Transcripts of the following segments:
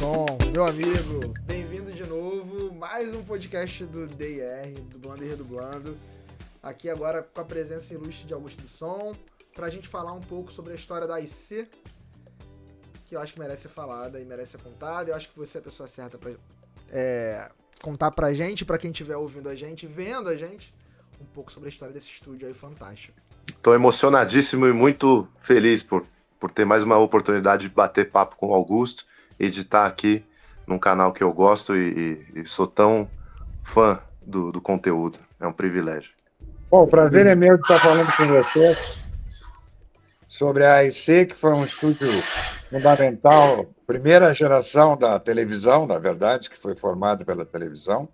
som, meu amigo, bem-vindo de novo, mais um podcast do DIR, Dublando e Redublando, aqui agora com a presença ilustre de Augusto do Som, pra gente falar um pouco sobre a história da IC, que eu acho que merece ser falada e merece ser contada. Eu acho que você é a pessoa certa pra contar pra gente, pra quem estiver ouvindo a gente, vendo a gente, um pouco sobre a história desse estúdio aí fantástico. Estou emocionadíssimo e muito feliz por ter mais uma oportunidade de bater papo com o Augusto e de estar aqui num canal que eu gosto e sou tão fã do conteúdo. É um privilégio. Bom, o prazer é meu de estar falando com você sobre a AIC, que foi um estúdio fundamental, primeira geração da televisão, na verdade, que foi formado pela televisão.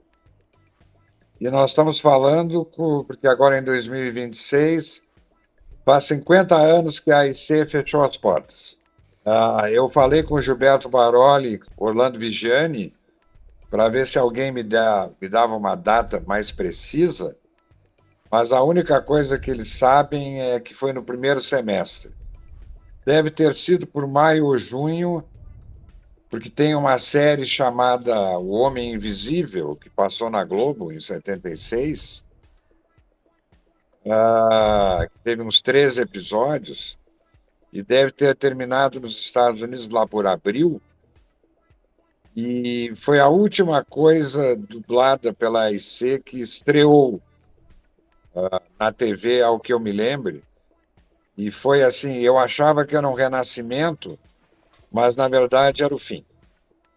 E nós estamos falando, porque agora em 2026, faz 50 anos que a AIC fechou as portas. Eu falei com o Gilberto Baroli, Orlando Vigiani, para ver se alguém me dava uma data mais precisa, mas a única coisa que eles sabem é que foi no primeiro semestre. Deve ter sido por maio ou junho, porque tem uma série chamada O Homem Invisível, que passou na Globo em 76, que teve uns 13 episódios, e deve ter terminado nos Estados Unidos lá por abril, e foi a última coisa dublada pela AIC que estreou na TV, ao que eu me lembre, e foi assim, eu achava que era um renascimento, mas na verdade era o fim.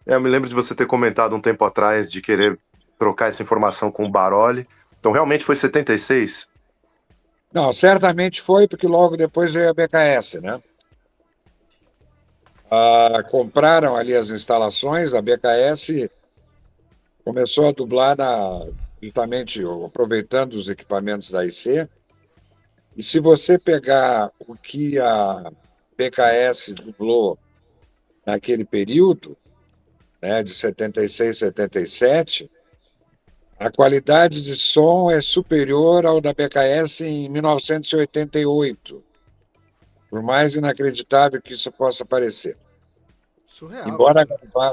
Eu me lembro de você ter comentado um tempo atrás de querer trocar essa informação com o Baroli. Então realmente foi 76? Não, certamente foi, porque logo depois veio a BKS, né? Compraram ali as instalações, a BKS começou a dublar justamente aproveitando os equipamentos da IC. E se você pegar o que a BKS dublou naquele período, né, de 76, 77, a qualidade de som é superior ao da BKS em 1988, por mais inacreditável que isso possa parecer. Surreal.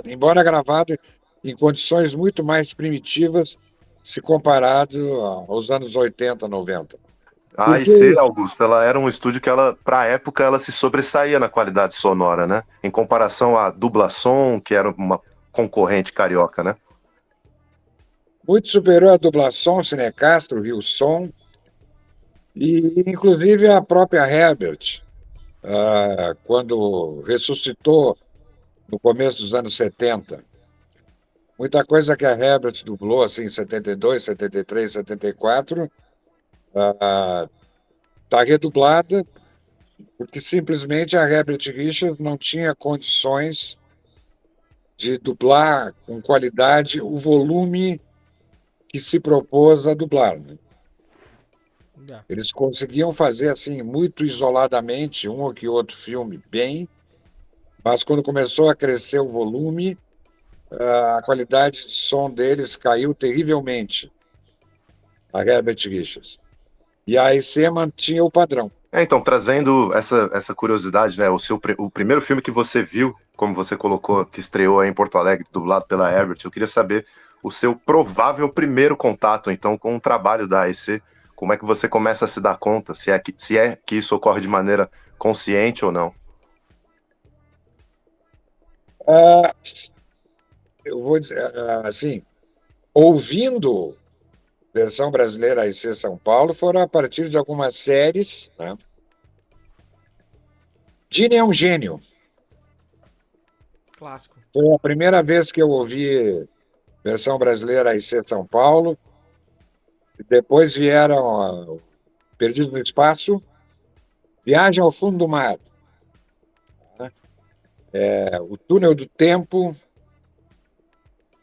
Embora gravado em condições muito mais primitivas se comparado aos anos 80, 90. A AIC, Augusto, ela era um estúdio que para a época, ela se sobressaía na qualidade sonora, né? Em comparação à Dublação, que era uma concorrente carioca, né? Muito superior à Dublação, Cinecastro, Rio Som, e inclusive a própria Herbert, quando ressuscitou no começo dos anos 70. Muita coisa que a Herbert dublou assim, em 72, 73, 74, está redublada, porque simplesmente a Herbert Richards não tinha condições de dublar com qualidade o volume que se propôs a dublar. Né? Eles conseguiam fazer assim muito isoladamente um ou que outro filme bem, mas quando começou a crescer o volume, a qualidade de som deles caiu terrivelmente, a Herbert Richards. E a AIC mantinha o padrão. Então, trazendo essa curiosidade, né? O primeiro filme que você viu, como você colocou, que estreou aí em Porto Alegre, dublado pela Herbert, eu queria saber o seu provável primeiro contato, então, com o trabalho da AIC. Como é que você começa a se dar conta, se é que isso ocorre de maneira consciente ou não? Eu vou dizer assim, ouvindo versão brasileira AIC São Paulo, foram a partir de algumas séries, né? Gene é um gênio. Clássico. Foi a primeira vez que eu ouvi versão brasileira AIC São Paulo. Depois vieram Perdidos no Espaço, Viagem ao Fundo do Mar, né? O Túnel do Tempo,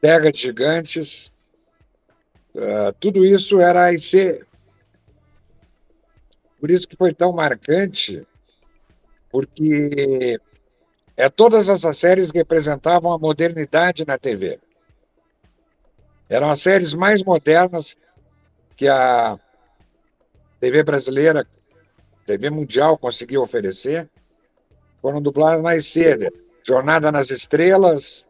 Terra de Gigantes, tudo isso era AIC. Por isso que foi tão marcante, porque todas essas séries representavam a modernidade na TV. Eram as séries mais modernas que a TV brasileira, TV mundial conseguiu oferecer, foram dubladas mais cedo. Jornada nas Estrelas,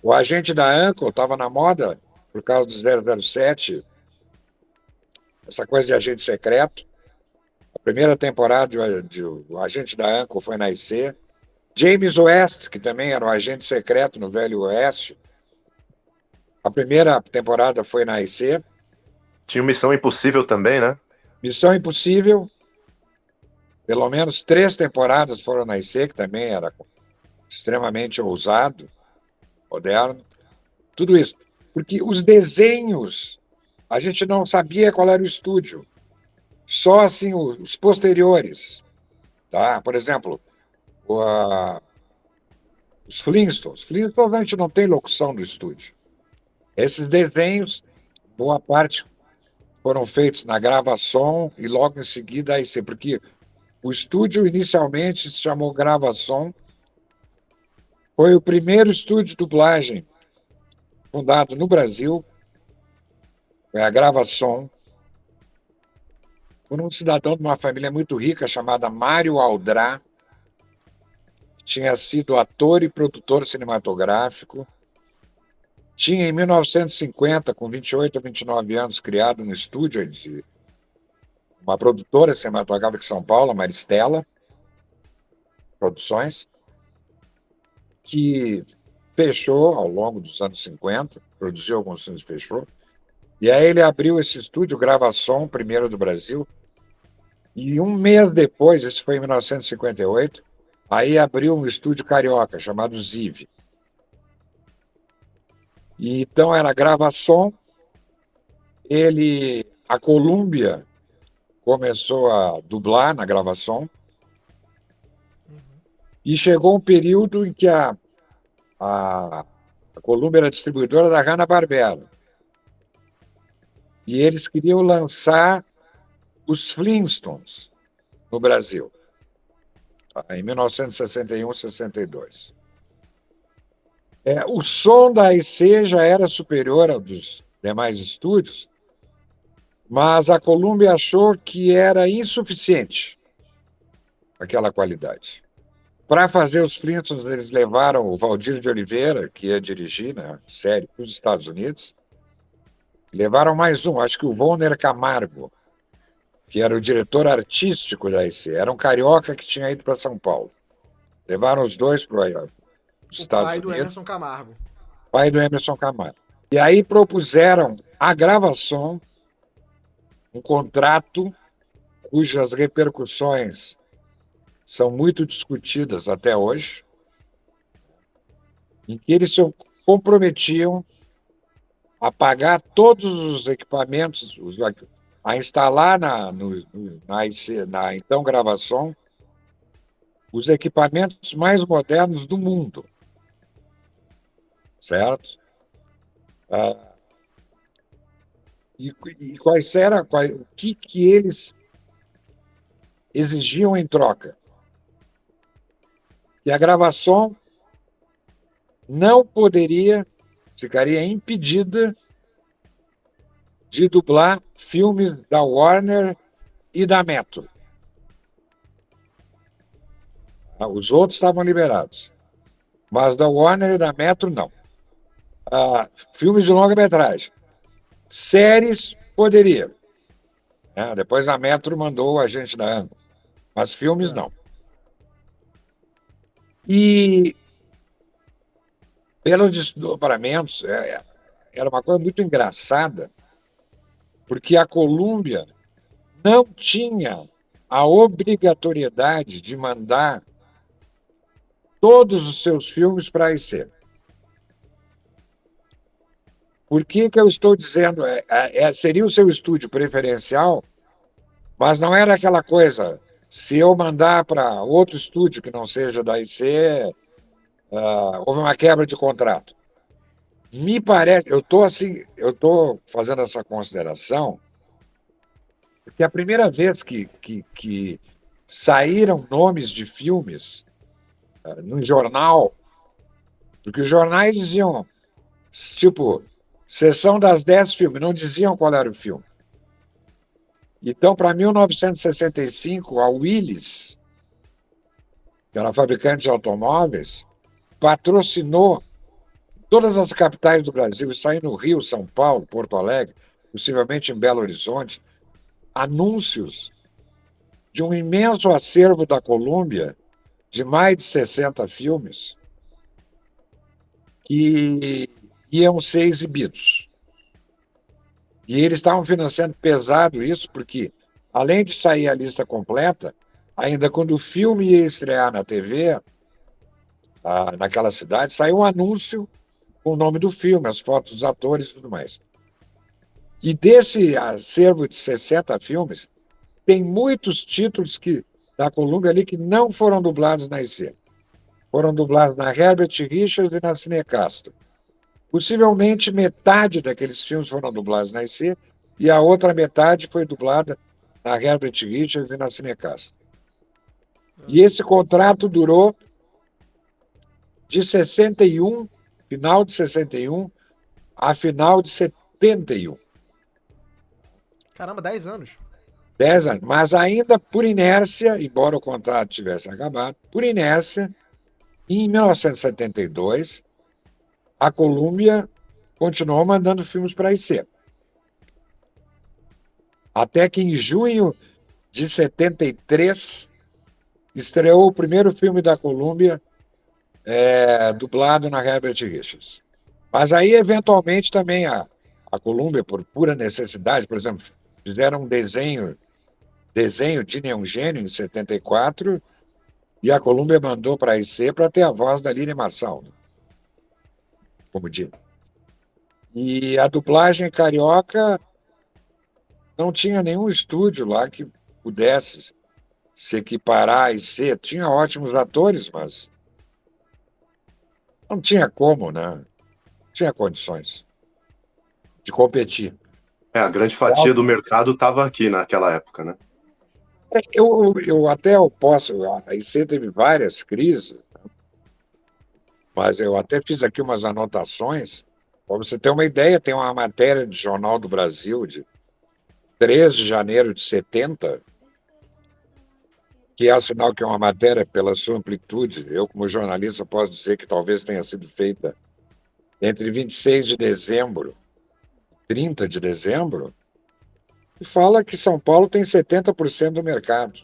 O Agente da Uncle estava na moda por causa do 007, essa coisa de agente secreto. A primeira temporada de O Agente da Uncle foi na IC. James West, que também era um agente secreto no Velho Oeste. A primeira temporada foi na IC. Tinha Missão Impossível também, né? Missão Impossível, pelo menos 3 temporadas foram na IC, que também era extremamente ousado, moderno. Tudo isso. Porque os desenhos, a gente não sabia qual era o estúdio. Só assim os posteriores. Tá? Por exemplo, os Flintstones. Flintstones a gente não tem locução do estúdio. Esses desenhos, boa parte, foram feitos na Gravação e logo em seguida a IC, porque o estúdio inicialmente se chamou Gravação, foi o primeiro estúdio de dublagem fundado no Brasil, foi a Gravação, por um cidadão de uma família muito rica chamada Mário Aldrá, que tinha sido ator e produtor cinematográfico. Tinha, em 1950, com 28 a 29 anos, criado um estúdio de uma produtora cinematográfica de São Paulo, Maristela Produções, que fechou ao longo dos anos 50, produziu alguns filmes e fechou. E aí ele abriu esse estúdio, Gravação, primeiro do Brasil, e um mês depois, isso foi em 1958, aí abriu um estúdio carioca chamado Ziv. E então era Gravação, a Columbia começou a dublar na Gravação, e chegou um período em que a Columbia era distribuidora da Hanna-Barbera. E eles queriam lançar os Flintstones no Brasil, em 1961, 62. O som da IC já era superior ao dos demais estúdios, mas a Columbia achou que era insuficiente aquela qualidade. Para fazer os Flintstones, eles levaram o Valdir de Oliveira, que ia dirigir a série para os Estados Unidos. Levaram mais um, acho que o Volner Camargo, que era o diretor artístico da IC. Era um carioca que tinha ido para São Paulo. Levaram os dois para os Estados Unidos. O pai do Emerson Camargo. Pai do Emerson Camargo. E aí propuseram a Gravação, um contrato cujas repercussões são muito discutidas até hoje, em que eles se comprometiam a pagar todos os equipamentos, a instalar na então Gravação, os equipamentos mais modernos do mundo. Certo? E o que eles exigiam em troca? Que a Gravação não ficaria impedida de dublar filmes da Warner e da Metro. Os outros estavam liberados, mas da Warner e da Metro não. Filmes de longa-metragem. Séries poderia. Depois a Metro mandou o Agente da Uncle, mas filmes não. E pelos desdobramentos, era uma coisa muito engraçada, porque a Columbia não tinha a obrigatoriedade de mandar todos os seus filmes para a IC. Por que eu estou dizendo? Seria o seu estúdio preferencial, mas não era aquela coisa, se eu mandar para outro estúdio que não seja da IC, houve uma quebra de contrato. Me parece, eu estou fazendo essa consideração, porque a primeira vez que saíram nomes de filmes no jornal, porque os jornais diziam, tipo, sessão das 10 filmes, não diziam qual era o filme. Então, para 1965, a Willys, que era fabricante de automóveis, patrocinou todas as capitais do Brasil, isso aí no Rio, São Paulo, Porto Alegre, possivelmente em Belo Horizonte, anúncios de um imenso acervo da Colômbia, de mais de 60 filmes, que iam ser exibidos. E eles estavam financiando pesado isso, porque, além de sair a lista completa, ainda quando o filme ia estrear na TV, naquela cidade, saiu um anúncio com o nome do filme, as fotos dos atores e tudo mais. E desse acervo de 60 filmes, tem muitos títulos da Colômbia ali que não foram dublados na IC. Foram dublados na Herbert Richards e na Cinecastro. Possivelmente metade daqueles filmes foram dublados na IC e a outra metade foi dublada na Herbert Richards e na Cinecastro. E esse contrato durou de 61, final de 61, a final de 71. Caramba, 10 anos. 10 anos. Mas ainda por inércia, embora o contrato tivesse acabado, por inércia, em 1972, a Colômbia continuou mandando filmes para a IC. Até que em junho de 73, estreou o primeiro filme da Colômbia dublado na Herbert Richards. Mas aí, eventualmente, também a Colômbia, por pura necessidade, por exemplo, fizeram um desenho Disney é um Gênio, em 74, e a Colômbia mandou para a IC para ter a voz da Lília Marçal, né? Como diz. E a dublagem carioca não tinha nenhum estúdio lá que pudesse se equiparar à IC. Tinha ótimos atores, mas não tinha como, né? Não tinha condições de competir. A grande fatia do mercado estava aqui naquela época, né? Eu até posso... A IC teve várias crises, mas eu até fiz aqui umas anotações. Para você ter uma ideia, tem uma matéria de Jornal do Brasil de 3 de janeiro de 70, que é sinal que é uma matéria pela sua amplitude. Eu, como jornalista, posso dizer que talvez tenha sido feita entre 26 de dezembro e 30 de dezembro, e fala que São Paulo tem 70% do mercado.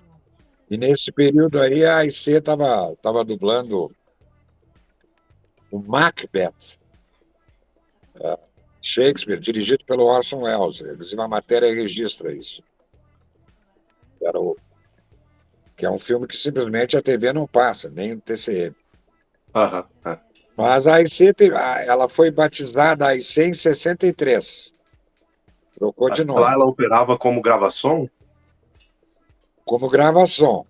E nesse período aí a IC estava dublando o Macbeth, Shakespeare, dirigido pelo Orson Welles. Inclusive a matéria registra isso. Que é um filme que simplesmente a TV não passa, nem o TCM. Mas a IC ela foi batizada a IC em 63. Trocou de nome. Lá ela operava como gravação? Como gravação.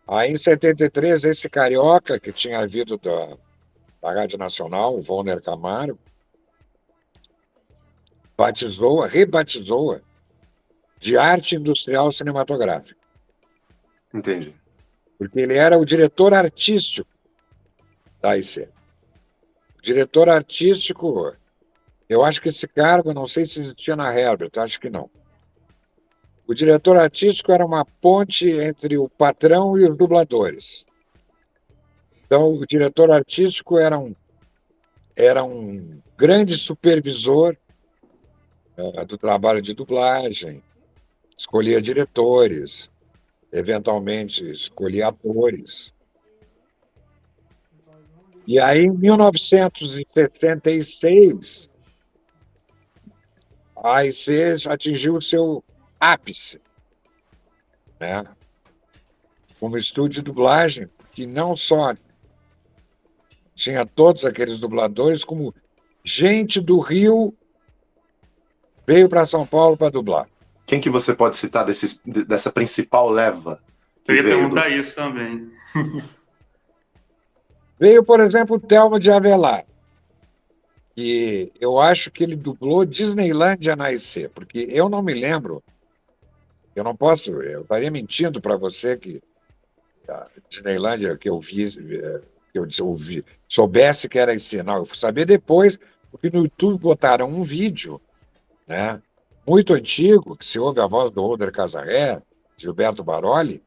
Aí em 73, esse carioca que tinha vindo da Rádio Nacional, o Volner Camargo, rebatizou-a de Arte Industrial Cinematográfica. Entendi. Porque ele era o diretor artístico da IC. O diretor artístico, eu acho que esse cargo, não sei se existia na Herbert, acho que não. O diretor artístico era uma ponte entre o patrão e os dubladores. Então, o diretor artístico era um grande supervisor do trabalho de dublagem, escolhia diretores, eventualmente escolhia atores. E aí, em 1966, a IC atingiu o seu ápice, né? Como estúdio de dublagem, que não só tinha todos aqueles dubladores, como gente do Rio veio para São Paulo para dublar. Quem que você pode citar dessa principal leva? Eu ia perguntar isso também. Veio, por exemplo, o Thelma de Avelar, que eu acho que ele dublou Disneylândia na IC, porque eu não me lembro, eu estaria mentindo para você que a Disneylândia que eu soubesse que era IC. Não, eu fui saber depois, porque no YouTube botaram um vídeo, né, muito antigo, que se ouve a voz do Holder Casarré, Gilberto Baroli,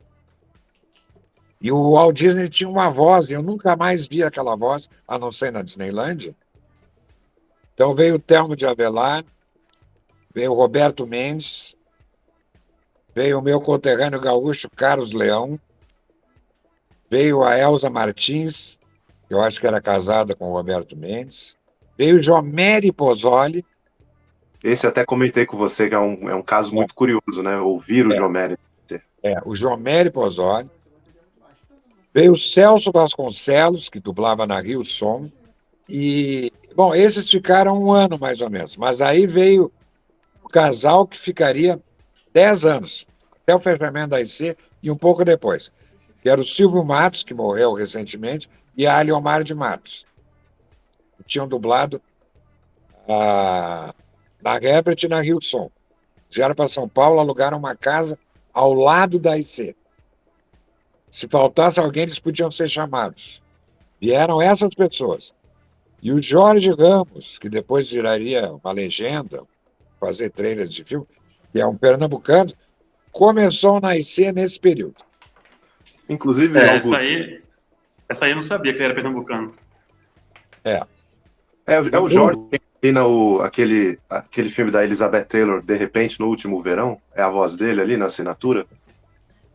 e o Walt Disney tinha uma voz, eu nunca mais vi aquela voz, a não ser na Disneylândia, Então veio o Telmo de Avelar, veio o Roberto Mendes, veio o meu conterrâneo gaúcho Carlos Leão, veio a Elza Martins, que eu acho que era casada com o Roberto Mendes, veio o Jomeri Pozzoli. Esse até comentei com você que é um caso muito curioso, né? Ouvir o Jomeri. O Jomeri Pozzoli. Veio o Celso Vasconcelos, que dublava na Rio Som. E, bom, esses ficaram 1 ano, mais ou menos. Mas aí veio o casal que ficaria 10 anos, até o fechamento da IC e um pouco depois, que era o Silvio Matos, que morreu recentemente, e a Aliomar de Matos, que tinham dublado na Herbert e na Rio Som. Vieram para São Paulo, alugaram uma casa ao lado da IC. Se faltasse alguém, eles podiam ser chamados. Vieram essas pessoas. E o Jorge Ramos, que depois viraria uma legenda, fazer trailers de filme, que é um pernambucano, começou na IC nesse período. Inclusive, essa aí eu não sabia que ele era pernambucano. É o Jorge que assina aquele filme da Elizabeth Taylor, De Repente, no Último Verão? É a voz dele ali na assinatura?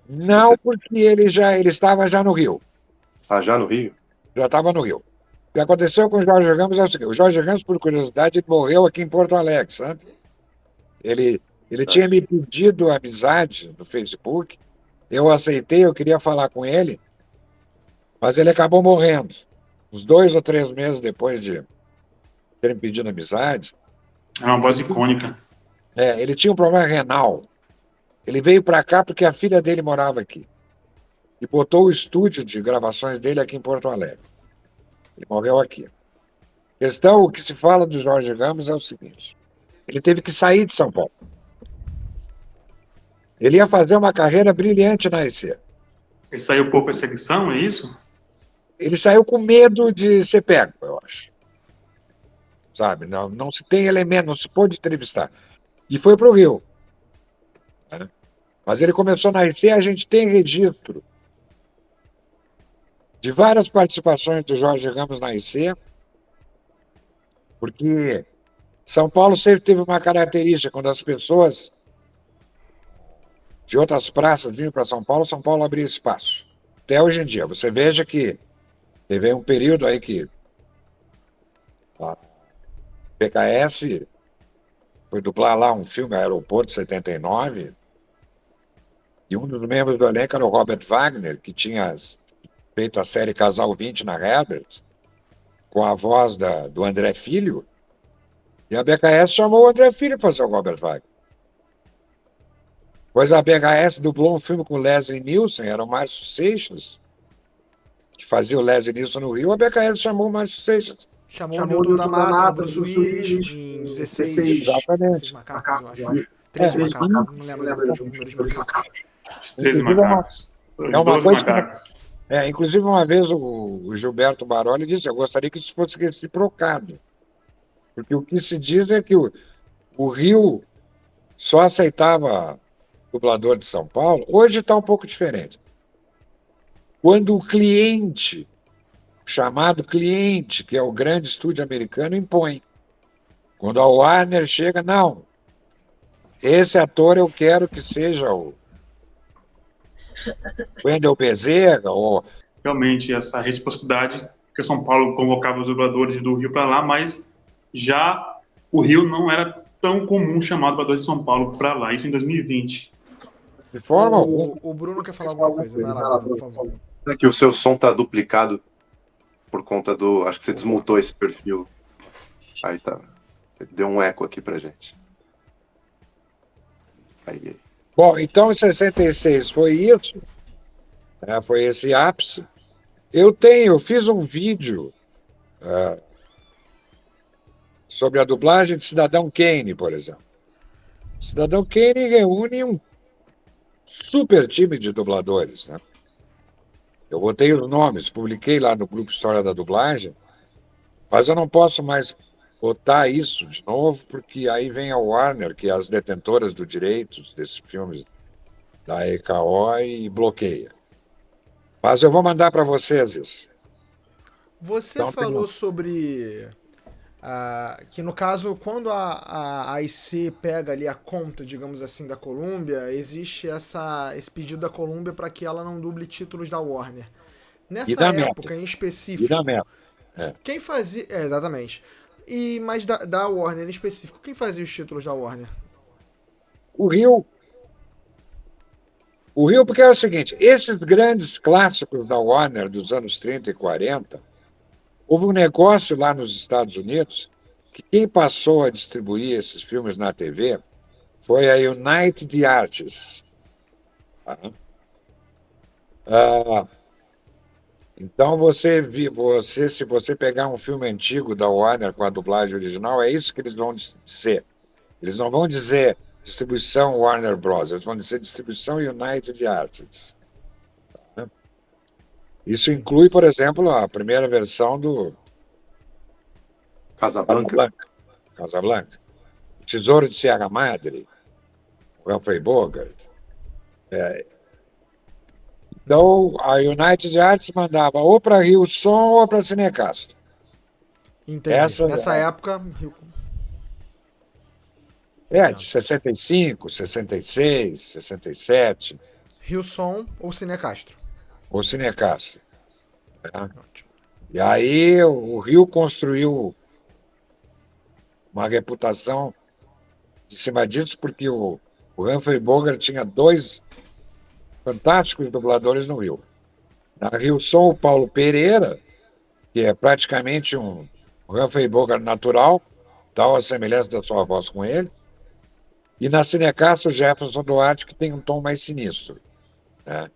Não, porque ele estava já no Rio. Ah, já no Rio? Já estava no Rio. O que aconteceu com o Jorge Ramos é o seguinte: o Jorge Ramos, por curiosidade, ele morreu aqui em Porto Alegre, sabe? Ele tinha me pedido amizade no Facebook, eu aceitei, eu queria falar com ele, mas ele acabou morrendo. Uns 2 ou 3 meses depois de ter me pedido amizade. É uma voz icônica. Ele tinha um problema renal. Ele veio para cá porque a filha dele morava aqui. E botou o estúdio de gravações dele aqui em Porto Alegre. Ele morreu aqui. O que se fala do Jorge Ramos é o seguinte: ele teve que sair de São Paulo. Ele ia fazer uma carreira brilhante na IC. Ele saiu por perseguição, é isso? Ele saiu com medo de ser pego, eu acho. Sabe? Não se tem elemento, não se pôde entrevistar. E foi para o Rio. Mas ele começou na IC, a gente tem registro de várias participações do Jorge Ramos na IC, porque São Paulo sempre teve uma característica: quando as pessoas de outras praças vinham para São Paulo abria espaço. Até hoje em dia. Você veja que teve um período aí que a PKS foi dublar lá um filme, Aeroporto 79, e um dos membros do elenco era o Robert Wagner, que tinha feito a série Casal 20 na Herbert, com a voz do André Filho, e a BKS chamou o André Filho para fazer o Robert Wagner. Pois a BKS dublou um filme com o Leslie Nielsen, era o Márcio Seixas, que fazia o Leslie Nielsen no Rio. A BKS chamou o Márcio Seixas. Chamou o Nilton da Mata, Bruce Willis, em 16. Exatamente. Macacos, eu acho. 13 macacos, não lembro dos números dos macacos. 13 macacos. É uma 12 coisa macacos. Inclusive, uma vez o Gilberto Baroli disse: eu gostaria que isso fosse reciprocado. Porque o que se diz é que o Rio só aceitava dublador de São Paulo. Hoje está um pouco diferente. Quando o cliente, chamado cliente, que é o grande estúdio americano, impõe. Quando a Warner chega, não. Esse ator eu quero que seja o Wendel Bezerra. Realmente, essa reciprocidade, que o São Paulo convocava os dubladores do Rio para lá, mas já o Rio não era tão comum chamar o dublador de São Paulo para lá, isso em 2020. De forma alguma. O Bruno quer falar alguma coisa. Vai lá, por favor. É que o seu som tá duplicado por conta do... Acho que você desmutou esse perfil. Aí tá. Deu um eco aqui pra gente. Aí. Bom, então em 66 foi isso. Foi esse ápice. Eu fiz um vídeo sobre a dublagem de Cidadão Kane, por exemplo. Cidadão Kane reúne um super time de dubladores, né? Eu botei os nomes, publiquei lá no grupo História da Dublagem, mas eu não posso mais botar isso de novo, porque aí vem a Warner, que é as detentoras do direitos desses filmes da EKO, e bloqueia. Mas eu vou mandar para vocês isso. Você Então, falou sobre Que no caso, quando a IC pega ali a conta, digamos assim, da Columbia, existe esse pedido da Columbia para que ela não duble títulos da Warner. E Nessa da Metro. época em E da específico, Metro. É. quem fazia. Exatamente. Mas da Warner em específico, quem fazia os títulos da Warner? O Rio, porque é o seguinte, esses grandes clássicos da Warner dos anos 30 e 40, houve um negócio lá nos Estados Unidos que quem passou a distribuir esses filmes na TV foi a United Artists. Tá? Então se você pegar um filme antigo da Warner com a dublagem original, é isso que eles vão dizer. Eles não vão dizer distribuição Warner Bros., eles vão dizer distribuição United Artists. Isso inclui, por exemplo, a primeira versão do Casablanca. O Tesouro de Sierra Madre, Humphrey Bogart. Então, a United Arts mandava ou para Rio Som ou para Cinecastro. Entendi. Nessa época... de 65, 66, 67. Rio Som ou Cinecastro. Ou Cinecastro. E aí o Rio construiu uma reputação de cima disso, porque o Humphrey Bogart tinha 2 fantásticos dubladores no Rio. Na Rio Som, o Paulo Pereira, que é praticamente um Humphrey Bogart natural, tal a semelhança da sua voz com ele. E na Cinecastro, o Jefferson Duarte, que tem um tom mais sinistro. Né?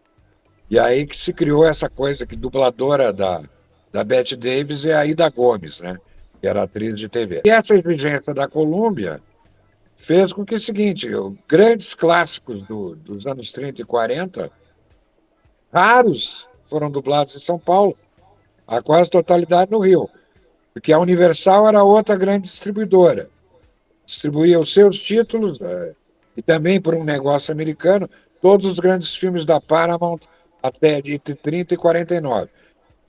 E aí que se criou essa coisa que dubladora da Bette Davis é a Ida Gomes, né? Que era atriz de TV. E essa exigência da Columbia fez com que o seguinte, grandes clássicos dos anos 30 e 40, raros foram dublados em São Paulo, a quase totalidade no Rio, porque a Universal era outra grande distribuidora. Distribuía os seus títulos, e também por um negócio americano, todos os grandes filmes da Paramount até entre 30 e 49.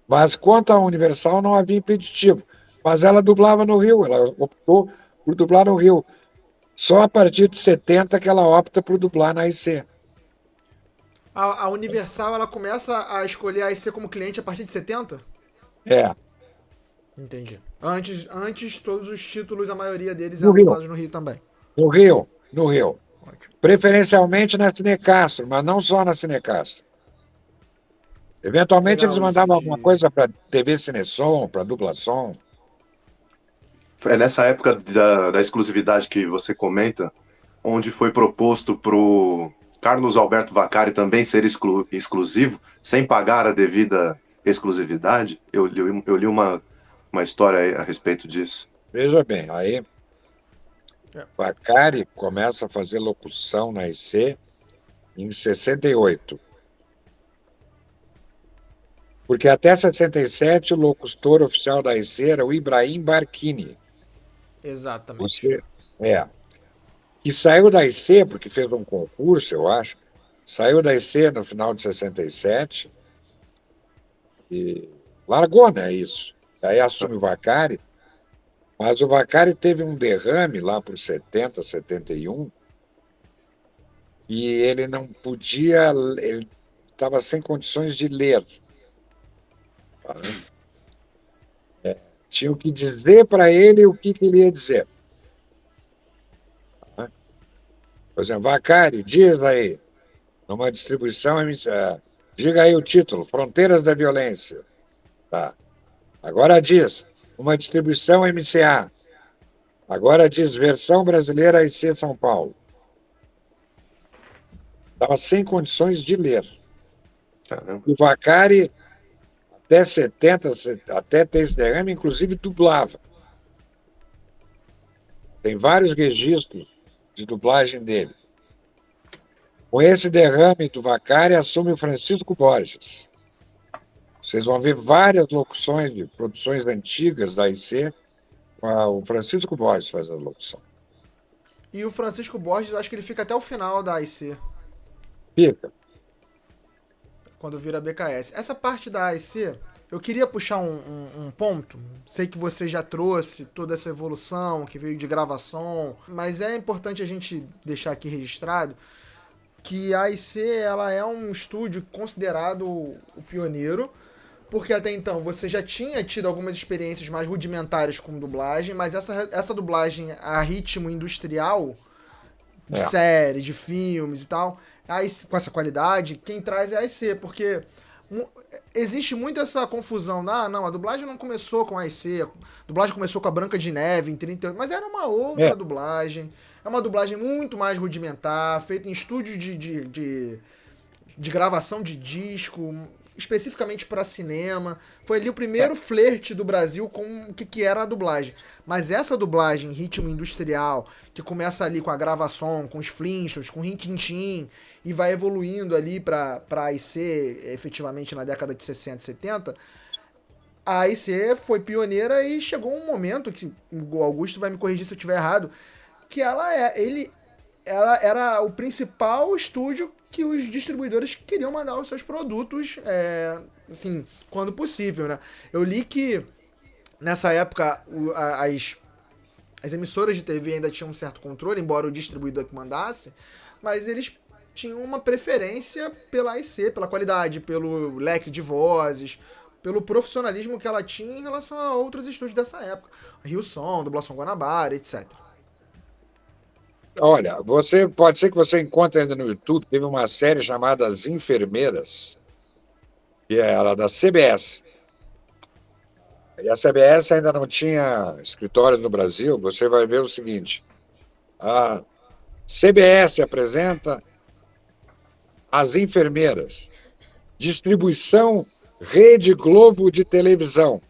Mas quanto à Universal não havia impeditivo, mas ela dublava no Rio, ela optou por dublar no Rio. Só a partir de 70 que ela opta por dublar na IC. A Universal, ela começa a escolher a IC como cliente a partir de 70? É. Entendi. Antes todos os títulos, a maioria deles No eram Rio. dublados no Rio também. No Rio. Ótimo. Preferencialmente na Cinecastro, mas não só na Cinecastro. Eventualmente Legal, eles mandavam isso de- alguma coisa para TV Cinesom, para Dublação. É nessa época da exclusividade que você comenta, onde foi proposto pro Carlos Alberto Vaccari também ser exclusivo, sem pagar a devida exclusividade. Eu li uma história aí a respeito disso. Veja bem, aí É. Vaccari começa a fazer locução na IC em 68. Porque até 67 o locutor oficial da IC era o Ibrahim Barquini. Exatamente. Que saiu da IC, porque fez um concurso, eu acho, saiu da IC no final de 67 e largou, né, isso. Aí assume o Vaccari, mas o Vaccari teve um derrame lá por 70, 71, e ele não podia, ele estava sem condições de ler. Tinham que dizer para ele o que ele ia dizer. Por exemplo, Vaccari, diz aí, numa distribuição, diga aí o título, Fronteiras da Violência. Tá. Agora diz, uma distribuição MCA. Agora diz, versão brasileira IC São Paulo. Estava sem condições de ler. Caramba. O Vaccari, até 70, até ter esse derrame, inclusive dublava. Tem vários registros de dublagem dele. Com esse derrame do Vaccari, assume o Francisco Borges. Vocês vão ver várias locuções de produções antigas da IC, o Francisco Borges faz a locução. E o Francisco Borges, eu acho que ele fica até o final da IC. Fica. quando vira BKS. Essa parte da AIC, eu queria puxar um ponto. Sei que você já trouxe toda essa evolução que veio de gravação, mas é importante a gente deixar aqui registrado que a AIC ela é um estúdio considerado o pioneiro, porque até então você já tinha tido algumas experiências mais rudimentares com dublagem, mas essa dublagem a ritmo industrial, de série, de filmes e tal, com essa qualidade, quem traz é a AIC, porque existe muito essa confusão. Não, a dublagem não começou com a AIC, a dublagem começou com a Branca de Neve em 38, mas era uma outra dublagem. É uma dublagem muito mais rudimentar, feita em estúdio de gravação de disco, especificamente para cinema. Foi ali o primeiro flerte do Brasil com o que era a dublagem. Mas essa dublagem, ritmo industrial, que começa ali com a gravação, com os Flintstones, com o Rin-Tin-Tin, e vai evoluindo ali para a AIC, efetivamente na década de 60 e 70, a AIC foi pioneira e chegou um momento, que o Augusto vai me corrigir se eu estiver errado, que ela era o principal estúdio que os distribuidores queriam mandar os seus produtos, assim, quando possível, né? Eu li que, nessa época, as emissoras de TV ainda tinham um certo controle, embora o distribuidor que mandasse, mas eles tinham uma preferência pela AIC, pela qualidade, pelo leque de vozes, pelo profissionalismo que ela tinha em relação a outros estúdios dessa época. Rio Som, Dublação Guanabara, etc. Olha, pode ser que você encontre ainda no YouTube, teve uma série chamada As Enfermeiras, que era da CBS. E a CBS ainda não tinha escritórios no Brasil. Você vai ver o seguinte: a CBS apresenta As Enfermeiras, distribuição Rede Globo de televisão,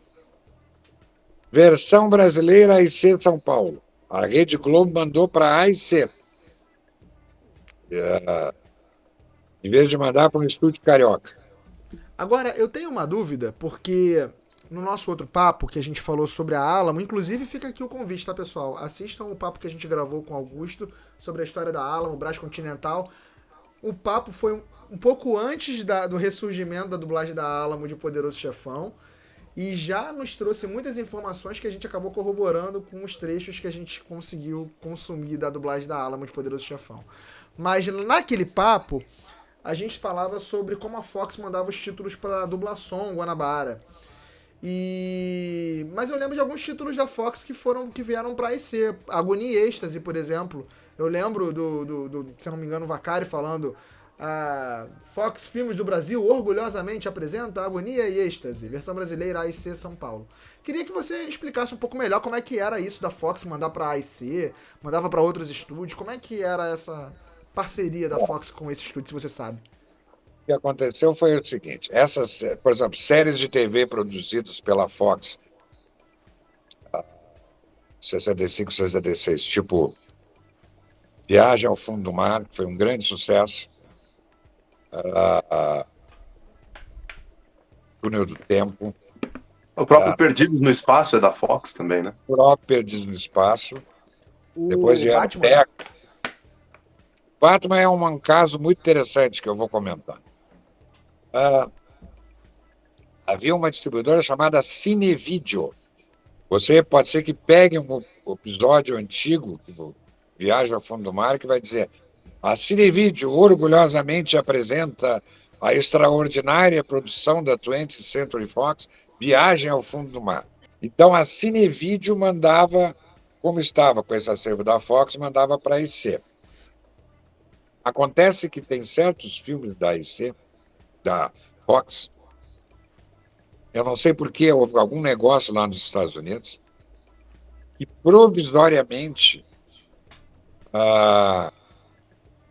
versão brasileira AIC de São Paulo. A Rede Globo mandou para a AIC, em vez de mandar para um estúdio carioca. Agora, eu tenho uma dúvida, porque no nosso outro papo que a gente falou sobre a Alamo, inclusive fica aqui o convite, tá, pessoal? Assistam o papo que a gente gravou com o Augusto sobre a história da Alamo, Brás Continental. O papo foi um pouco antes do ressurgimento da dublagem da Alamo de Poderoso Chefão, e já nos trouxe muitas informações que a gente acabou corroborando com os trechos que a gente conseguiu consumir da dublagem da Alamo de Poderoso Chefão. Mas naquele papo, a gente falava sobre como a Fox mandava os títulos para a Dublação Guanabara. Mas eu lembro de alguns títulos da Fox que vieram para a AIC. Agonia e Êxtase, por exemplo. Eu lembro se não me engano, o Vacari falando: a Fox Filmes do Brasil orgulhosamente apresenta Agonia e Êxtase, versão brasileira AIC São Paulo. Queria que você explicasse um pouco melhor como é que era isso da Fox mandar para a AIC, mandava para outros estúdios, como é que era essa parceria da Fox com esse estúdio, se você sabe. O que aconteceu foi o seguinte: essas, por exemplo, séries de TV produzidas pela Fox, 65, 66, tipo Viagem ao Fundo do Mar, que foi um grande sucesso, Túnel do Tempo. O próprio Perdidos no Espaço é da Fox também, né? O próprio Perdidos no Espaço. Depois de Batman. Batman é um caso muito interessante que eu vou comentar. Havia uma distribuidora chamada Cinevideo. Você pode ser que pegue um episódio antigo do Viagem ao Fundo do Mar, que vai dizer: a Cinevideo orgulhosamente apresenta a extraordinária produção da 20th Century Fox, Viagem ao Fundo do Mar. Então a Cinevideo mandava, como estava com esse acervo da Fox, mandava para a AIC. Acontece que tem certos filmes da AIC, da Fox, eu não sei por que houve algum negócio lá nos Estados Unidos, que provisoriamente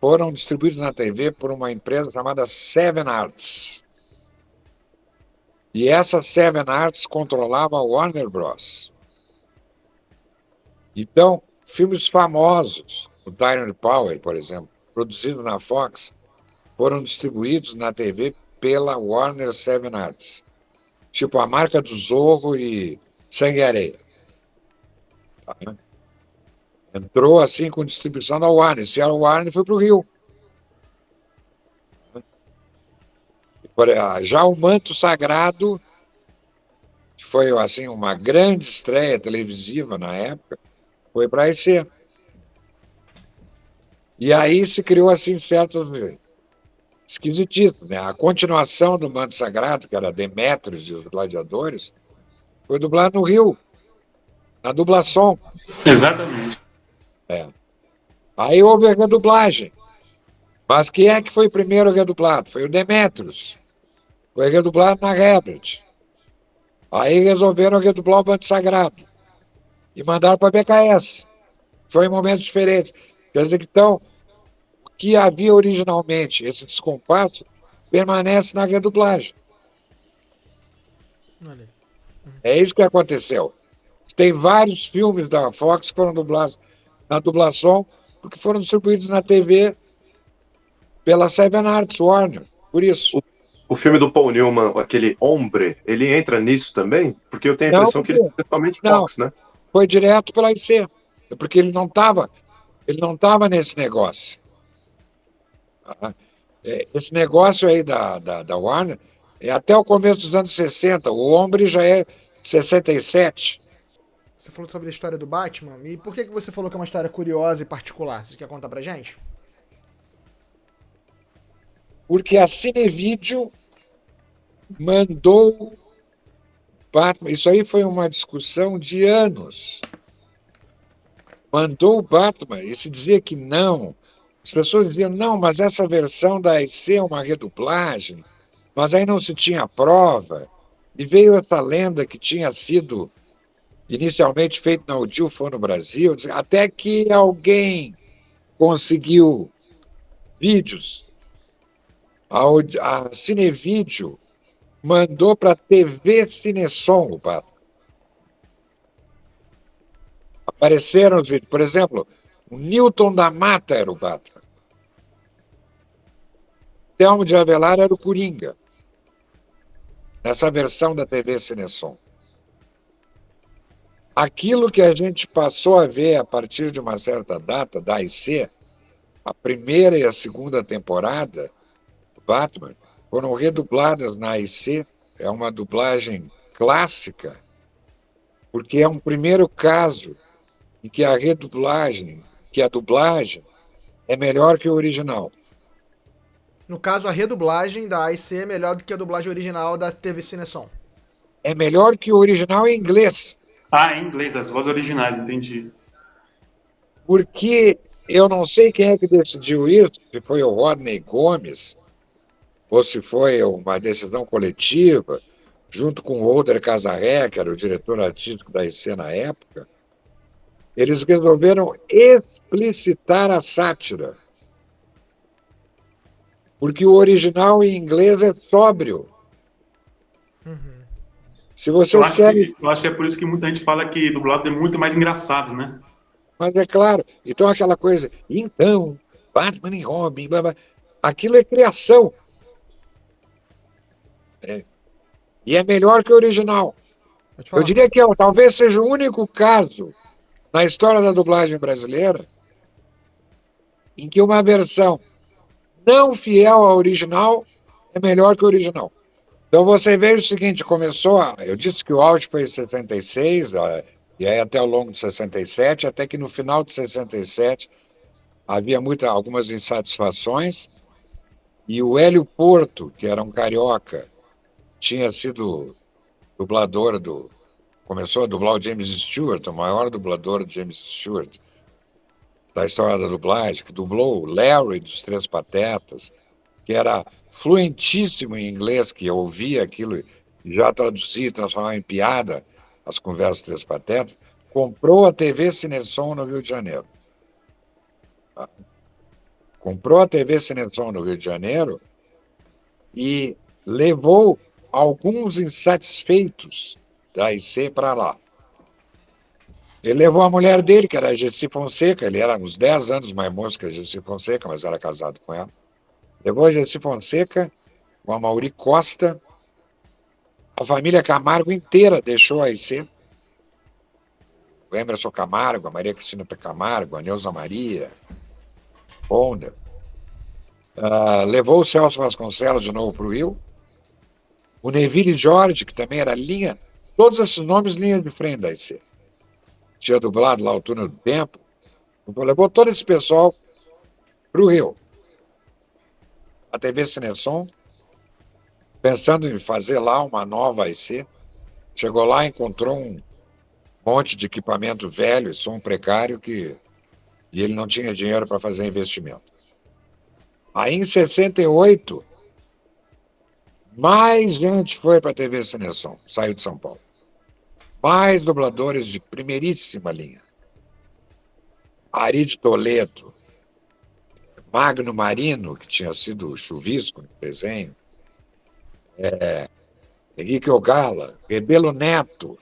foram distribuídos na TV por uma empresa chamada Seven Arts. E essa Seven Arts controlava a Warner Bros. Então, filmes famosos, o Tyrone Power, por exemplo, produzidos na Fox, foram distribuídos na TV pela Warner Seven Arts. Tipo A Marca do Zorro e Sangue e Areia. Tá? Entrou assim com distribuição da Warner. Se era o Warner, foi para o Rio. Já o Manto Sagrado, que foi assim, uma grande estreia televisiva na época, foi para a IC. E aí se criou assim certos esquisitices, né? A continuação do Manto Sagrado, que era Demétrios e os Gladiadores, foi dublado no Rio, na Dublação. Exatamente. Aí houve a redublagem. Mas quem é que foi primeiro redublado? Foi o Demétrios. Foi redublado na Herbert. Aí resolveram redublar o Manto Sagrado. E mandaram para a BKS. Foi em momentos diferentes. Quer dizer que, então, o que havia originalmente, esse descompasso, permanece na redublagem. É isso que aconteceu. Tem vários filmes da Fox que foram dublados na Dublação, porque foram distribuídos na TV pela Seven Arts Warner, por isso. O filme do Paul Newman, aquele Hombre, ele entra nisso também? Porque eu tenho a impressão que ele é totalmente Fox, né? Foi direto pela IC, porque ele não estava nesse negócio. Esse negócio aí da Warner é até o começo dos anos 60. O Hombre já é 67. Você falou sobre a história do Batman, e por que você falou que é uma história curiosa e particular? Você quer contar pra gente? Porque a Cinevídeo mandou Batman. Isso aí foi uma discussão de anos. Mandou o Batman e se dizia que não. As pessoas diziam, não, mas essa versão da IC é uma redublagem. Mas aí não se tinha prova. E veio essa lenda que tinha sido inicialmente feito na Audiophone no Brasil, até que alguém conseguiu vídeos. A Cinevídeo mandou para a TV Cinesom o Batman. Apareceram os vídeos. Por exemplo, o Newton da Mata era o Batman. Telmo de Avelar era o Coringa. Nessa versão da TV Cinesom. Aquilo que a gente passou a ver a partir de uma certa data da IC, a primeira e a segunda temporada do Batman, foram redubladas na IC. É uma dublagem clássica, porque é um primeiro caso em que a dublagem é melhor que o original. No caso, a redublagem da IC é melhor do que a dublagem original da TV Cinesom. É melhor que o original em inglês. Em inglês, as vozes originais, entendi. Porque eu não sei quem é que decidiu isso, se foi o Rodney Gomes, ou se foi uma decisão coletiva, junto com o Holder Casarré, que era o diretor artístico da IC na época. Eles resolveram explicitar a sátira. Porque o original em inglês é sóbrio. Uhum. Se vocês querem... Eu acho que é por isso que muita gente fala que dublado é muito mais engraçado, né? Mas é claro. Então aquela coisa... Então, Batman e Robin... Aquilo é criação. E é melhor que o original. Eu diria que talvez seja o único caso na história da dublagem brasileira em que uma versão não fiel ao original é melhor que o original. Então você veja o seguinte, eu disse que o auge foi em 66, e aí até ao longo de 67, até que no final de 67 havia algumas insatisfações, e o Hélio Porto, que era um carioca, tinha sido dublador começou a dublar o James Stewart, o maior dublador do James Stewart da história da dublagem, que dublou o Larry dos Três Patetas, que era fluentíssimo em inglês, que ouvia aquilo e já traduzia e transformava em piada as conversas dos Três Patetas, comprou a TV Cinesom no Rio de Janeiro. Comprou a TV Cinesom no Rio de Janeiro e levou alguns insatisfeitos da IC para lá. Ele levou a mulher dele, que era a Gessi Fonseca, ele era uns 10 anos mais moço que a Gessi Fonseca, mas era casado com ela. Levou a Gessi Fonseca, o Amaury Costa, a família Camargo inteira deixou a IC. O Emerson Camargo, a Maria Cristina Camargo, a Neuza Maria, Honda. Levou o Celso Vasconcelos de novo para o Rio, o Neville Jorge, que também era linha, todos esses nomes linha de frente da IC. Tinha dublado lá o Túnel do Tempo. Então, levou todo esse pessoal para o Rio. A TV Cinesom, pensando em fazer lá uma nova IC, chegou lá e encontrou um monte de equipamento velho, som precário, e ele não tinha dinheiro para fazer investimento. Aí, em 68, mais gente foi para a TV Cinesom, saiu de São Paulo. Mais dubladores de primeiríssima linha. Ari de Toledo, Magno Marino, que tinha sido chuvisco no desenho, Henrique Ogala, Rebelo Neto,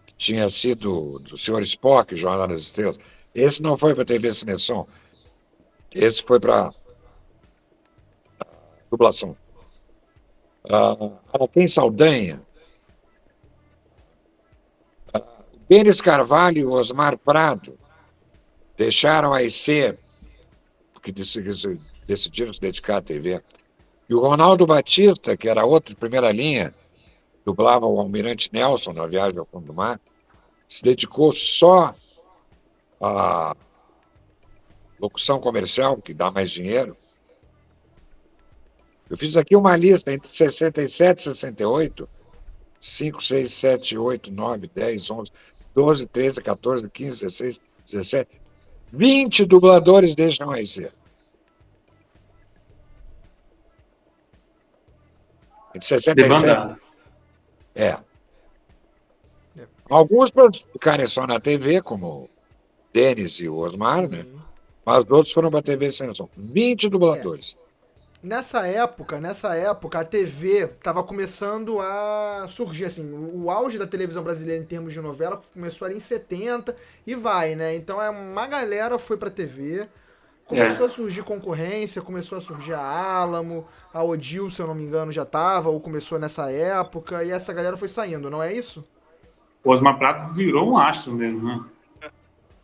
que tinha sido do Sr. Spock, Jornal das Estrelas. Esse não foi para a TV Cinesom. Esse foi para dublação. Araquém Saldanha, Denis Carvalho e Osmar Prado deixaram a IC, porque decidiram se dedicar à TV. E o Ronaldo Batista, que era outro de primeira linha, dublava o Almirante Nelson na Viagem ao Fundo do Mar, se dedicou só à locução comercial, que dá mais dinheiro. Eu fiz aqui uma lista entre 67 e 68, 5, 6, 7, 8, 9, 10, 11, 12, 13, 14, 15, 16, 17, 20 dubladores deixam a IC. Entre 67. Alguns para ficarem só na TV, como o Denis e o Osmar, né? Mas outros foram para a TV Cinesom. 20 dubladores. Nessa época, a TV estava começando a surgir, assim, o auge da televisão brasileira em termos de novela começou ali em 70 e vai, né? Então uma galera foi pra TV, começou a surgir concorrência, começou a surgir a Álamo, a Odil, se eu não me engano, já tava, ou começou nessa época, e essa galera foi saindo, não é isso? O Osmar Prado virou um astro mesmo, né?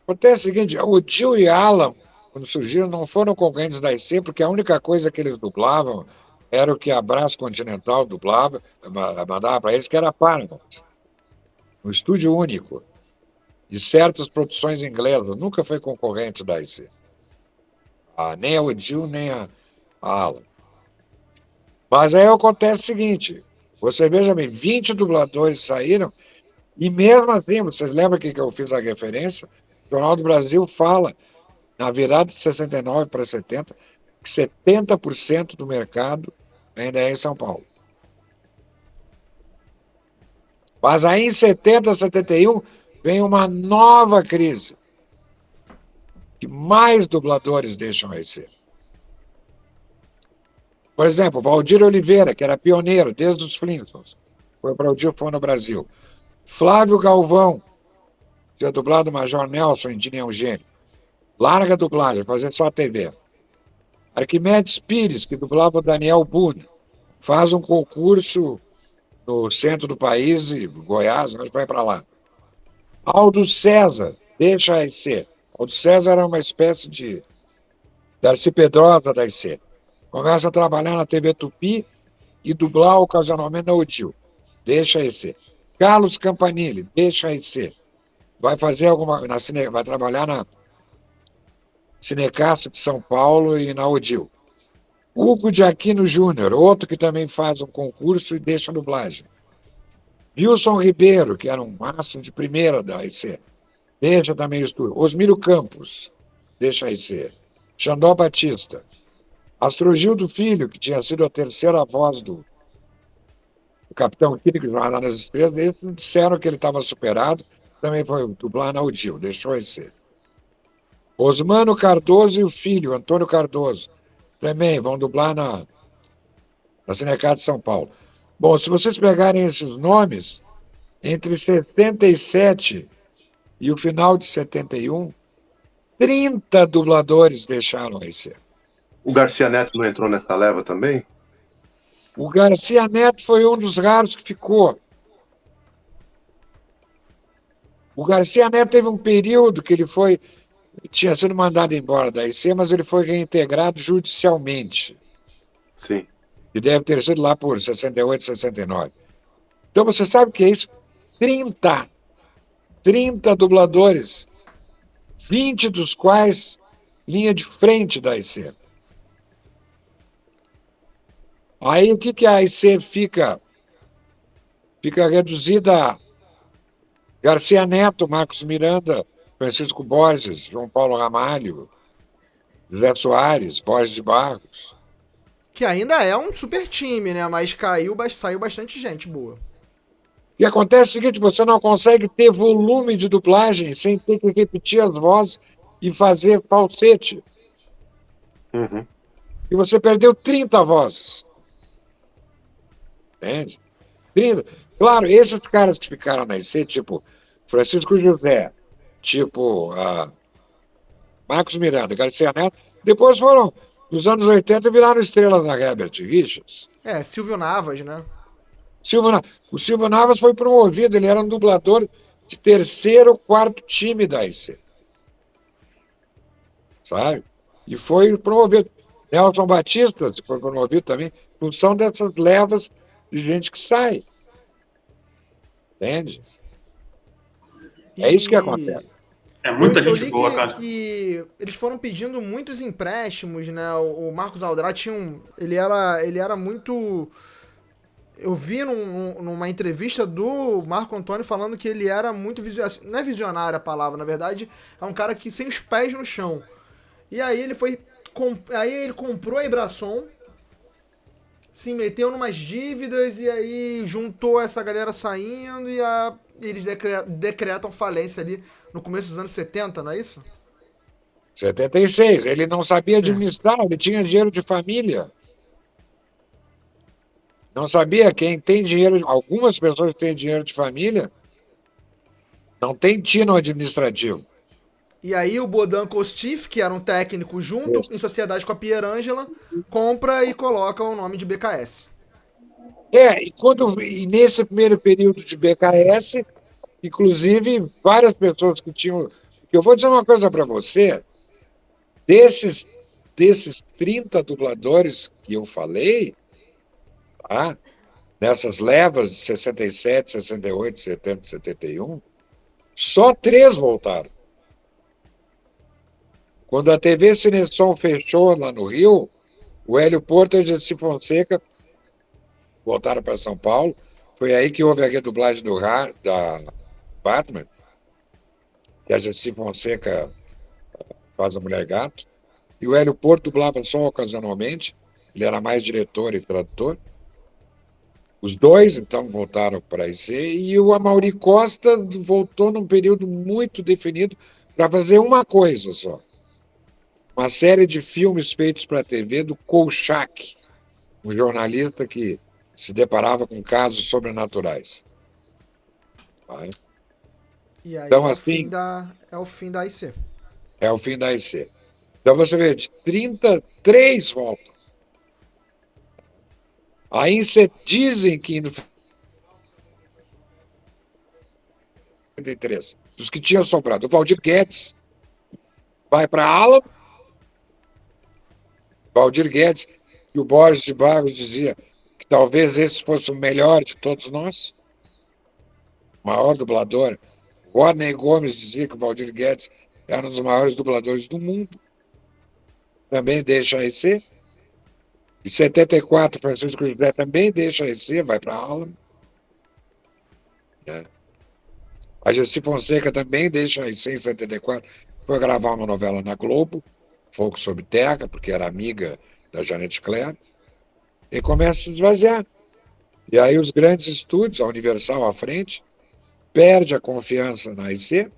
Acontece o seguinte, o Odil e a Álamo, quando surgiram, não foram concorrentes da IC, porque a única coisa que eles dublavam era o que a Brás Continental mandava para eles, que era a Paramount. Um estúdio único. E certas produções inglesas. Nunca foi concorrente da IC. Nem a Odil, nem a Alan. Mas aí acontece o seguinte, você veja bem, 20 dubladores saíram, e mesmo assim, vocês lembram que eu fiz a referência? O Jornal do Brasil fala, na virada de 69 para 70, que 70% do mercado ainda é em São Paulo. Mas aí em 70, 71, vem uma nova crise, que mais dubladores deixam a IC. Por exemplo, Valdir Oliveira, que era pioneiro desde os Flintstones, foi para o Dilfone no Brasil. Flávio Galvão, que tinha dublado o Major Nelson em Dini é um Gênio. Larga a dublagem, fazer só a TV. Arquimedes Pires, que dublava o Daniel Boone, faz um concurso no centro do país, e Goiás, mas vai para lá. Aldo César, deixa a IC. Aldo César era uma espécie de Darcy Pedrosa da IC. Começa a trabalhar na TV Tupi e dublar ocasionalmente na Odil. Deixa a IC. Carlos Campanile, deixa a IC. Vai fazer vai trabalhar na Cinecastro de São Paulo e na Odil. Hugo de Aquino Júnior, outro que também faz um concurso e deixa a dublagem. Wilson Ribeiro, que era um astro de primeira da IC, deixa também o estúdio. Osmílio Campos, deixa a IC. Xandó Batista. Astrogildo Filho, que tinha sido a terceira voz do Capitão Químico, Jornal das Estrelas, eles disseram que ele estava superado, também foi dublar na Odil, deixou a IC. Osmano Cardoso e o filho, Antônio Cardoso, também vão dublar na Cinecastro de São Paulo. Bom, se vocês pegarem esses nomes, entre 67 e o final de 71, 30 dubladores deixaram a IC. O Garcia Neto não entrou nessa leva também? O Garcia Neto foi um dos raros que ficou. O Garcia Neto teve um período que ele tinha sido mandado embora da IC, mas ele foi reintegrado judicialmente. Sim. que deve ter sido lá por 68, 69. Então, você sabe o que é isso? 30 dubladores, 20 dos quais linha de frente da AIC. Aí, o que a AIC fica? Fica reduzida a Garcia Neto, Marcos Miranda, Francisco Borges, João Paulo Ramalho, José Soares, Borges de Barros. Que ainda é um super time, né? Mas saiu bastante gente boa. E acontece o seguinte, você não consegue ter volume de dublagem sem ter que repetir as vozes e fazer falsete. Uhum. E você perdeu 30 vozes. Entende? 30. Claro, esses caras que ficaram na IC, tipo Francisco José, tipo Marcos Miranda, Garcia Neto, depois foram, nos anos 80, viraram estrelas na Herbert Richards. Silvio Navas, né? O Silvio Navas foi promovido, ele era um dublador de terceiro ou quarto time da IC. Sabe? E foi promovido. Nelson Batista foi promovido também, em função dessas levas de gente que sai. Entende? É isso que acontece. É muita eu gente li boa, cara. que eles foram pedindo muitos empréstimos, né? O Marcos Aldrade tinha ele era muito... Eu vi numa entrevista do Marco Antônio falando que ele era muito visionário. Não é visionário a palavra, na verdade, é um cara que sem os pés no chão. E aí ele comprou a Ibrasom, se meteu numas dívidas e aí juntou essa galera saindo e eles decretam falência ali no começo dos anos 70, não é isso? 76. Ele não sabia administrar, ele tinha dinheiro de família. Não sabia quem tem dinheiro. Algumas pessoas têm dinheiro de família, não tem tino administrativo. E aí o Bodan Kostif, que era um técnico junto em sociedade com a Pierangela, compra e coloca o nome de BKS. E nesse primeiro período de BKS, inclusive, várias pessoas que tinham... Eu vou dizer uma coisa para você, desses 30 dubladores que eu falei, tá? Nessas levas de 67, 68, 70, 71, só 3 voltaram. Quando a TV Cinesom fechou lá no Rio, o Hélio Porto e a Gessi Fonseca voltaram para São Paulo. Foi aí que houve a redublagem da Batman, que a Gessi Fonseca faz a Mulher Gato. E o Hélio Porto dublava só ocasionalmente, ele era mais diretor e tradutor. Os dois, então, voltaram para a IC, e o Amaury Costa voltou num período muito definido para fazer uma coisa só. Uma série de filmes feitos para a TV do Kolchak, um jornalista que se deparava com casos sobrenaturais. Vai. E aí então, é assim, o fim da IC. É o fim da IC. Então você vê, de 33 voltam. Aí dizem que no final de 73, dos que tinham sobrado, o Valdir Guedes vai para a ala. Valdir Guedes e o Borges de Barros dizia que talvez esse fosse o melhor de todos nós, o maior dublador. Rodney Gomes dizia que o Valdir Guedes era um dos maiores dubladores do mundo. Também deixa a IC. Em 74, Francisco José também deixa a IC, vai para a aula. A Gessi Fonseca também deixa a IC em 74, foi gravar uma novela na Globo, Fogo sobre Terra, porque era amiga da Janete Claire, e começa a se esvaziar. E aí os grandes estúdios, a Universal à frente, perde a confiança na IC,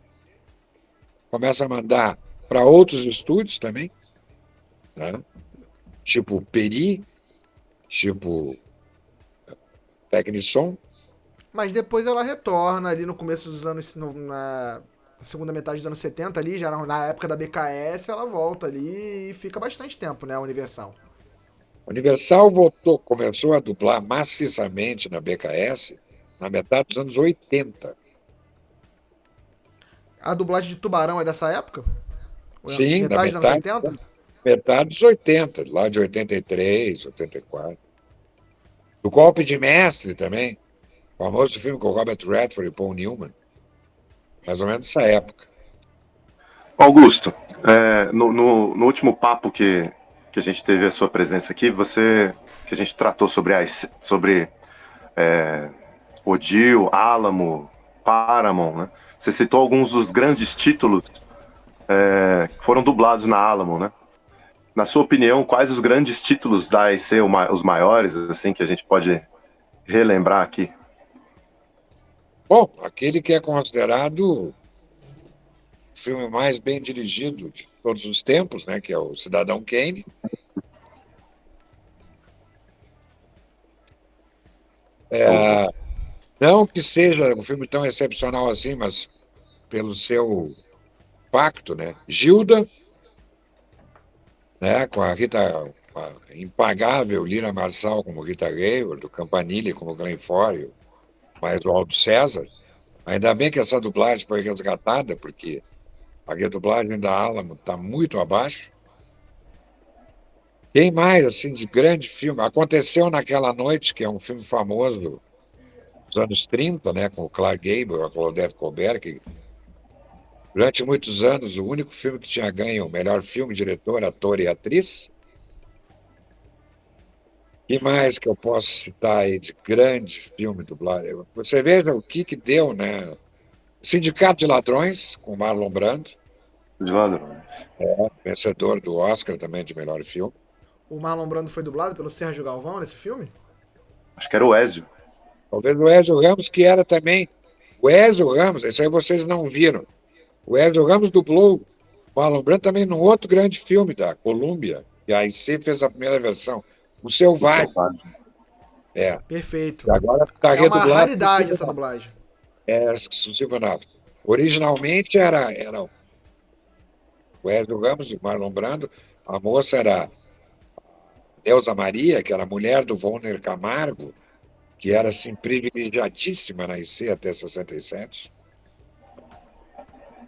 começa a mandar para outros estúdios também, né? Tipo Peri, tipo Tecnissom. Mas depois ela retorna ali no começo dos anos... na segunda metade dos anos 70 ali, já na época da BKS, ela volta ali e fica bastante tempo, né, a Universal. A Universal começou a dublar maciçamente na BKS na metade dos anos 80. A dublagem de Tubarão é dessa época? Sim, metade dos anos 80? Metade dos 80, lá de 83, 84. Do Golpe de Mestre também. O famoso filme com o Robert Redford e Paul Newman. Mais ou menos nessa época. Augusto, no último papo que a gente teve a sua presença aqui, que a gente tratou sobre Odil, Alamo, Paramount, né? Você citou alguns dos grandes títulos que foram dublados na Alamo, né? Na sua opinião, quais os grandes títulos da AEC, os maiores, assim, que a gente pode relembrar aqui? Bom, aquele que é considerado o filme mais bem dirigido de todos os tempos, né, que é o Cidadão Kane. Não que seja um filme tão excepcional assim, mas pelo seu impacto, né? Gilda, né, com a impagável Lina Marçal como Rita Hayworth, do Campanile como Glenn Ford, mais o Aldo César. Ainda bem que essa dublagem foi resgatada, porque a redublagem da Alamo está muito abaixo. Quem mais, assim, de grande filme? Aconteceu Naquela Noite, que é um filme famoso dos anos 30, né, com o Clark Gable, a Claudette Colbert, que durante muitos anos o único filme que tinha ganho o melhor filme, diretor, ator e atriz. E mais que eu posso citar aí de grande filme dublado? Você veja o que deu, né? Sindicato de Ladrões, com Marlon Brando. De Ladrões. Vencedor do Oscar também de melhor filme. O Marlon Brando foi dublado pelo Sérgio Galvão nesse filme? Acho que era o Ezio. Talvez o Ezio Ramos, que era também... O Ezio Ramos, isso aí vocês não viram. O Ezio Ramos dublou o Marlon Brando também num outro grande filme da Columbia, que a AIC fez a primeira versão. O Selvagem. Perfeito. E agora está É uma redublado. raridade essa dublagem. Exclusivo nada. Originalmente era o Ezio Ramos e o Marlon Brando. A moça era Neuza Maria, que era a mulher do Wagner Camargo, que era assim, privilegiadíssima na IC até 67.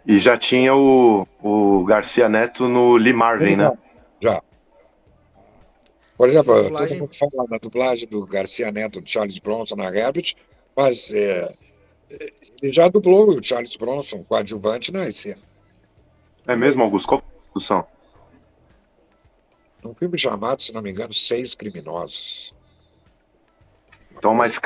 E já tinha o Garcia Neto no Lee Marvin, né? Já. Por exemplo, dublagem... todo mundo fala na dublagem do Garcia Neto, de Charles Bronson na Herbert, mas ele já dublou o Charles Bronson, coadjuvante na IC. É mesmo, Augusto? Qual foi a discussão? Um filme chamado, se não me engano, Seis Criminosos. Então, mais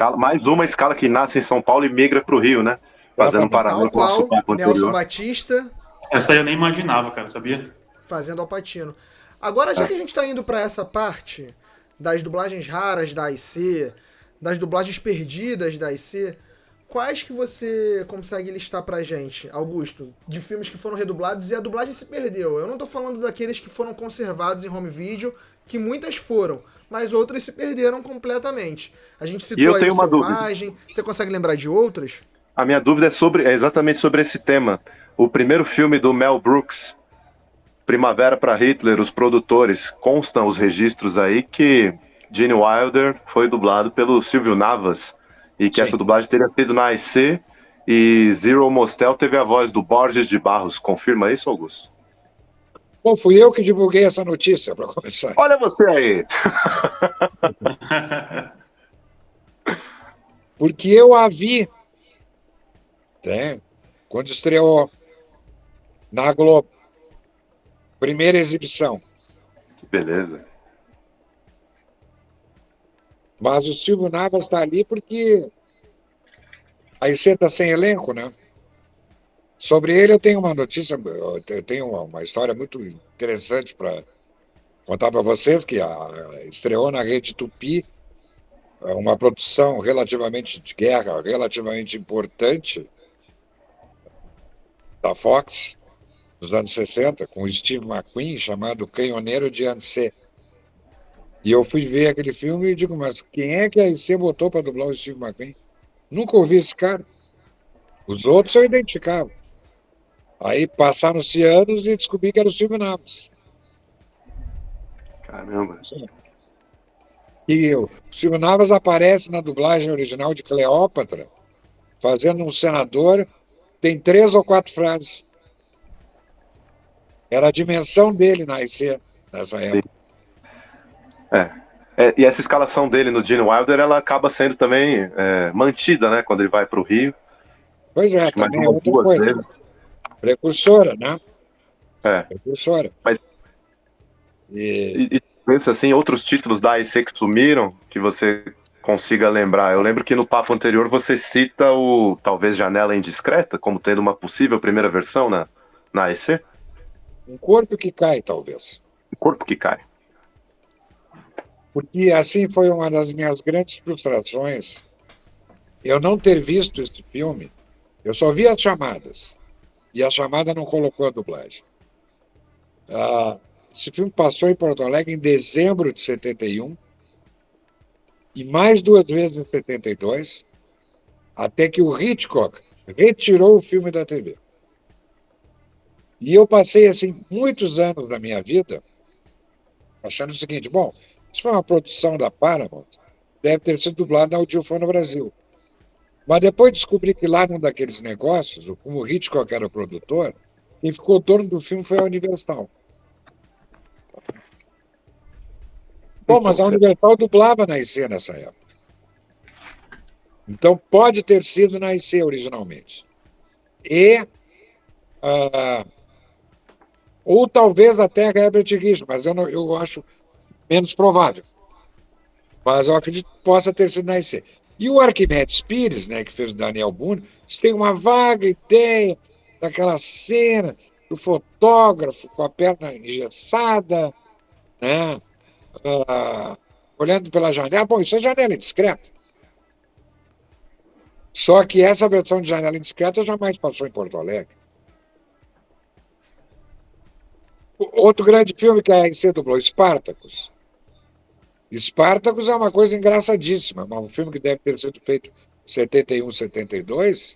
uma escala que nasce em São Paulo e migra para o Rio, né? Fazendo um paralelo com o nosso papo anterior. Nelson Batista. Essa eu nem imaginava, cara, sabia? Fazendo Al Pacino. Agora, já que a gente está indo para essa parte das dublagens raras da AIC, das dublagens perdidas da AIC, quais que você consegue listar pra gente, Augusto, de filmes que foram redublados e a dublagem se perdeu? Eu não tô falando daqueles que foram conservados em home video, que muitas foram, mas outras se perderam completamente. A gente citou aí o Selvagem, você consegue lembrar de outras? A minha dúvida é exatamente sobre esse tema. O primeiro filme do Mel Brooks, Primavera para Hitler, os produtores, constam os registros aí que Gene Wilder foi dublado pelo Silvio Navas e que essa dublagem teria sido na AIC e Zero Mostel teve a voz do Borges de Barros. Confirma isso, Augusto? Bom, fui eu que divulguei essa notícia, para começar. Olha você aí! Porque eu a vi quando estreou na Globo. Primeira exibição. Que beleza. Mas o Silvio Navas está ali porque aí você está sem elenco, né? Sobre ele eu tenho uma notícia, eu tenho uma história muito interessante para contar para vocês, que estreou na Rede Tupi uma produção relativamente de guerra, relativamente importante da Fox, dos anos 60, com o Steve McQueen, chamado Canhoneiro de Anse. E eu fui ver aquele filme e digo, mas quem é que a IC botou para dublar o Steve McQueen? Nunca ouvi esse cara. Os outros eu identificava. Aí passaram-se anos e descobri que era o Silvio Navas. Caramba. Sim. E o Silvio Navas aparece na dublagem original de Cleópatra, fazendo um senador, tem 3 ou 4 frases. Era a dimensão dele na IC, nessa época. E essa escalação dele no Gene Wilder, ela acaba sendo também mantida, né? Quando ele vai para o Rio. Pois é, Acho que mais também é umas outra duas coisa. vezes. Precursora, né? É. Precursora. Mas e pensa assim, outros títulos da AEC que sumiram, que você consiga lembrar. Eu lembro que no papo anterior você cita o talvez Janela Indiscreta como tendo uma possível primeira versão na AEC. Um corpo que cai, talvez. O corpo que cai. Porque assim foi uma das minhas grandes frustrações, eu não ter visto esse filme. Eu só vi as chamadas. E a chamada não colocou a dublagem. Esse filme passou em Porto Alegre em dezembro de 71 e mais 2 vezes em 72, até que o Hitchcock retirou o filme da TV. E eu passei assim muitos anos da minha vida achando o seguinte: bom, isso foi uma produção da Paramount, deve ter sido dublado na Audiofone Brasil. Mas depois descobri que lá num daqueles negócios, como o Hitchcock era o produtor, quem ficou dono do filme foi a Universal. Bom, mas a Universal dublava na IC nessa época. Então pode ter sido na IC originalmente. Ou talvez até Herbert Richards, mas eu acho menos provável. Mas eu acredito que possa ter sido na IC. E o Arquimedes Pires, né, que fez o Daniel Boone, tem uma vaga ideia daquela cena do fotógrafo com a perna engessada, né, olhando pela janela. Bom, isso é Janela Indiscreta. Só que essa versão de Janela Indiscreta jamais passou em Porto Alegre. Outro grande filme que a RC dublou, Spartacus. Spartacus é uma coisa engraçadíssima, um filme que deve ter sido feito em 71, 72.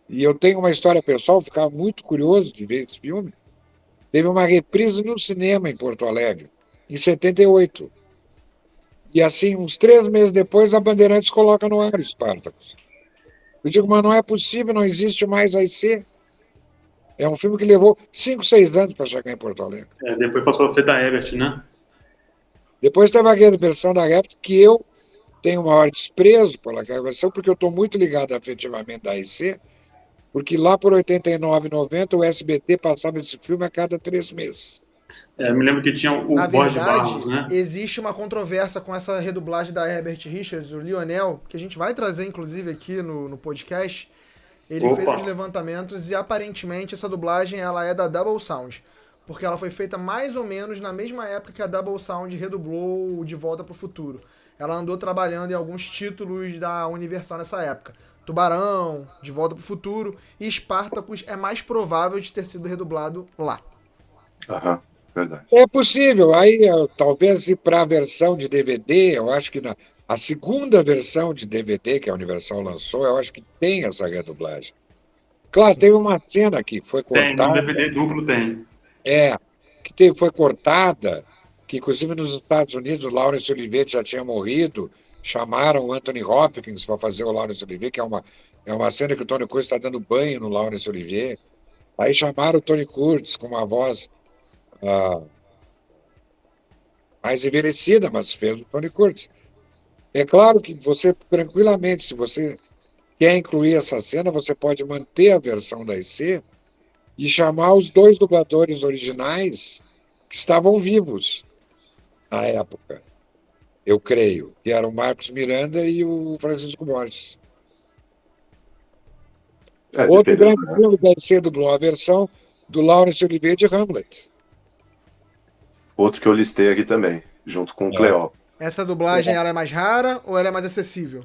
E eu tenho uma história pessoal, ficava muito curioso de ver esse filme. Teve uma reprise no cinema em Porto Alegre, em 78. E assim, uns 3 meses depois, a Bandeirantes coloca no ar o Spartacus. Eu digo, mas não é possível, não existe mais a IC. É um filme que levou 5, 6 anos para chegar em Porto Alegre. Depois passou a ser da Ebert, né? Depois teve aquela versão da Ebert que eu tenho o maior desprezo pela versão, porque eu estou muito ligado afetivamente à IC, porque lá por 89, 90, o SBT passava esse filme a cada 3 meses. Eu me lembro que tinha o Borges Barros, né? Existe uma controvérsia com essa redublagem da Herbert Richards, o Lionel, que a gente vai trazer, inclusive, aqui no podcast. Ele fez os levantamentos e, aparentemente, essa dublagem ela é da Double Sound, porque ela foi feita mais ou menos na mesma época que a Double Sound redublou o De Volta para o Futuro. Ela andou trabalhando em alguns títulos da Universal nessa época. Tubarão, De Volta para o Futuro e Spartacus é mais provável de ter sido redublado lá. Aham, verdade. É possível. Aí, talvez, ir para a versão de DVD, eu acho que a segunda versão de DVD que a Universal lançou, eu acho que tem essa redublagem. Claro, teve uma cena que foi cortada. Tem, no DVD duplo tem. Foi cortada, que inclusive nos Estados Unidos o Laurence Olivier já tinha morrido, chamaram o Anthony Hopkins para fazer o Laurence Olivier, que é uma cena que o Tony Curtis está dando banho no Laurence Olivier. Aí chamaram o Tony Curtis com uma voz mais envelhecida, mas fez o Tony Curtis. É claro que você, tranquilamente, se você quer incluir essa cena, você pode manter a versão da IC e chamar os 2 dubladores originais que estavam vivos na época, eu creio, que eram o Marcos Miranda e o Francisco Borges. Outro grande filme da IC dublou a versão do Laurence Olivier de Hamlet. Outro que eu listei aqui também, junto com o Cleó. Essa dublagem ela é mais rara ou ela é mais acessível?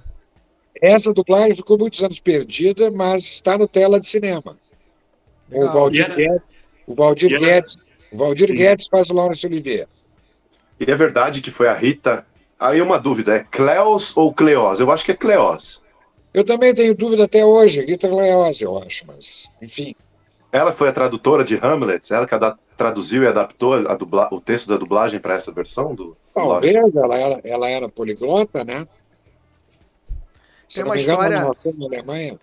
Essa dublagem ficou muitos anos perdida, mas está no tela de cinema. O Valdir Guedes faz o Laurence Olivier. E é verdade que foi a Rita. Aí uma dúvida, é Cleos ou Cleós? Eu acho que é Cleós. Eu também tenho dúvida até hoje, Rita Cleós, eu acho, mas enfim. Ela foi a tradutora de Hamlet? Ela que traduziu e adaptou o texto da dublagem para essa versão do Talvez, ela era poliglota, né? Se Tem não uma me engano, história... ela nasceu na Alemanha.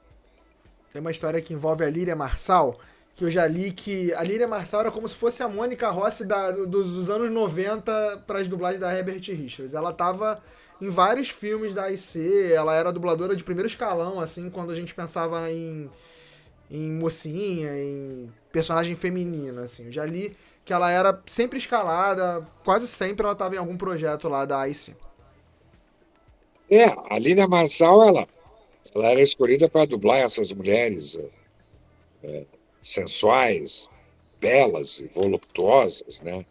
Tem uma história que envolve a Líria Marçal, que eu já li, que a Líria Marçal era como se fosse a Mônica Rossi dos anos 90 para as dublagens da Herbert Richards. Ela tava em vários filmes da AIC, ela era dubladora de primeiro escalão, assim, quando a gente pensava em mocinha, em personagem feminina, assim. Eu já li que ela era sempre escalada, quase sempre ela estava em algum projeto lá da AIC. A Línia Marçal, ela era escolhida para dublar essas mulheres sensuais, belas e voluptuosas, né?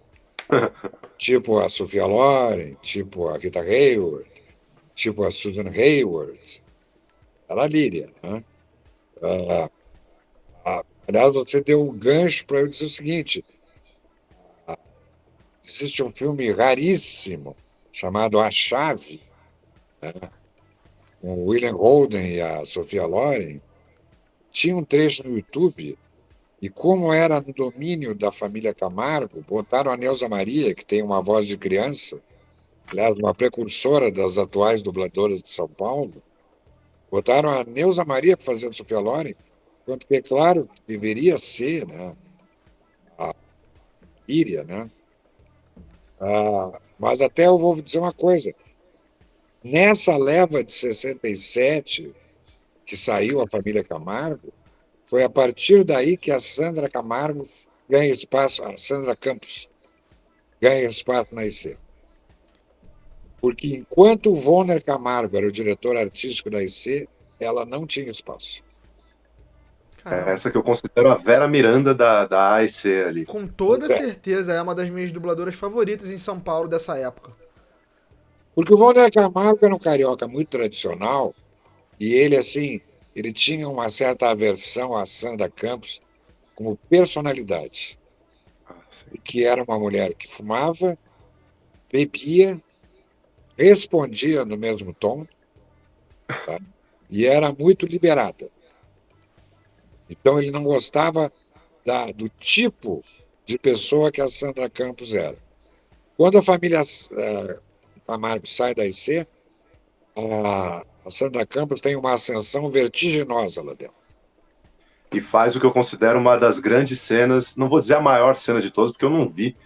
Tipo a Sophia Loren, tipo a Rita Hayworth, tipo a Susan Hayward. Era a Líria, né? Aliás, você deu um gancho para eu dizer o seguinte: existe um filme raríssimo chamado A Chave, né? Com o William Holden e a Sophia Loren. Tinha um trecho no YouTube, e como era no domínio da família Camargo, botaram a Neuza Maria, que tem uma voz de criança, aliás, uma precursora das atuais dubladoras de São Paulo, botaram a Neuza Maria para fazer a Sophia Loren, quanto que, é claro, deveria ser, né, a Líria, né? Mas até eu vou dizer uma coisa. Nessa leva de 67, que saiu a família Camargo, foi a partir daí que a Sandra Camargo ganha espaço, a Sandra Campos ganha espaço na IC. Porque enquanto o Wonner Camargo era o diretor artístico da IC, ela não tinha espaço. É essa que eu considero a Vera Miranda da AIC ali. Com toda certeza, é uma das minhas dubladoras favoritas em São Paulo dessa época. Porque o Wonner Camargo era um carioca muito tradicional, e ele, assim, ele tinha uma certa aversão à Sandra Campos como personalidade. Que era uma mulher que fumava, bebia, respondia no mesmo tom, tá? E era muito liberada. Então ele não gostava do tipo de pessoa que a Sandra Campos era. Quando a família Camargo sai da IC, a Sandra Campos tem uma ascensão vertiginosa lá dentro. E faz o que eu considero uma das grandes cenas, não vou dizer a maior cena de todas, porque eu não vi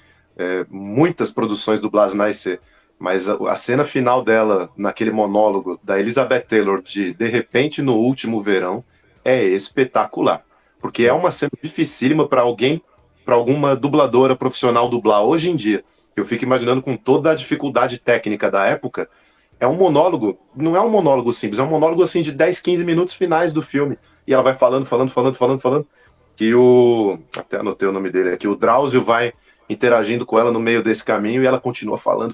muitas produções dubladas na IC, mas a cena final dela, naquele monólogo da Elizabeth Taylor de repente, no último verão, é espetacular. Porque é uma cena dificílima para alguma dubladora profissional dublar hoje em dia. Eu fico imaginando com toda a dificuldade técnica da época. É um monólogo, não é um monólogo simples, é um monólogo assim de 10, 15 minutos finais do filme. E ela vai falando. Que até anotei o nome dele aqui, o Drauzio vai interagindo com ela no meio desse caminho e ela continua falando.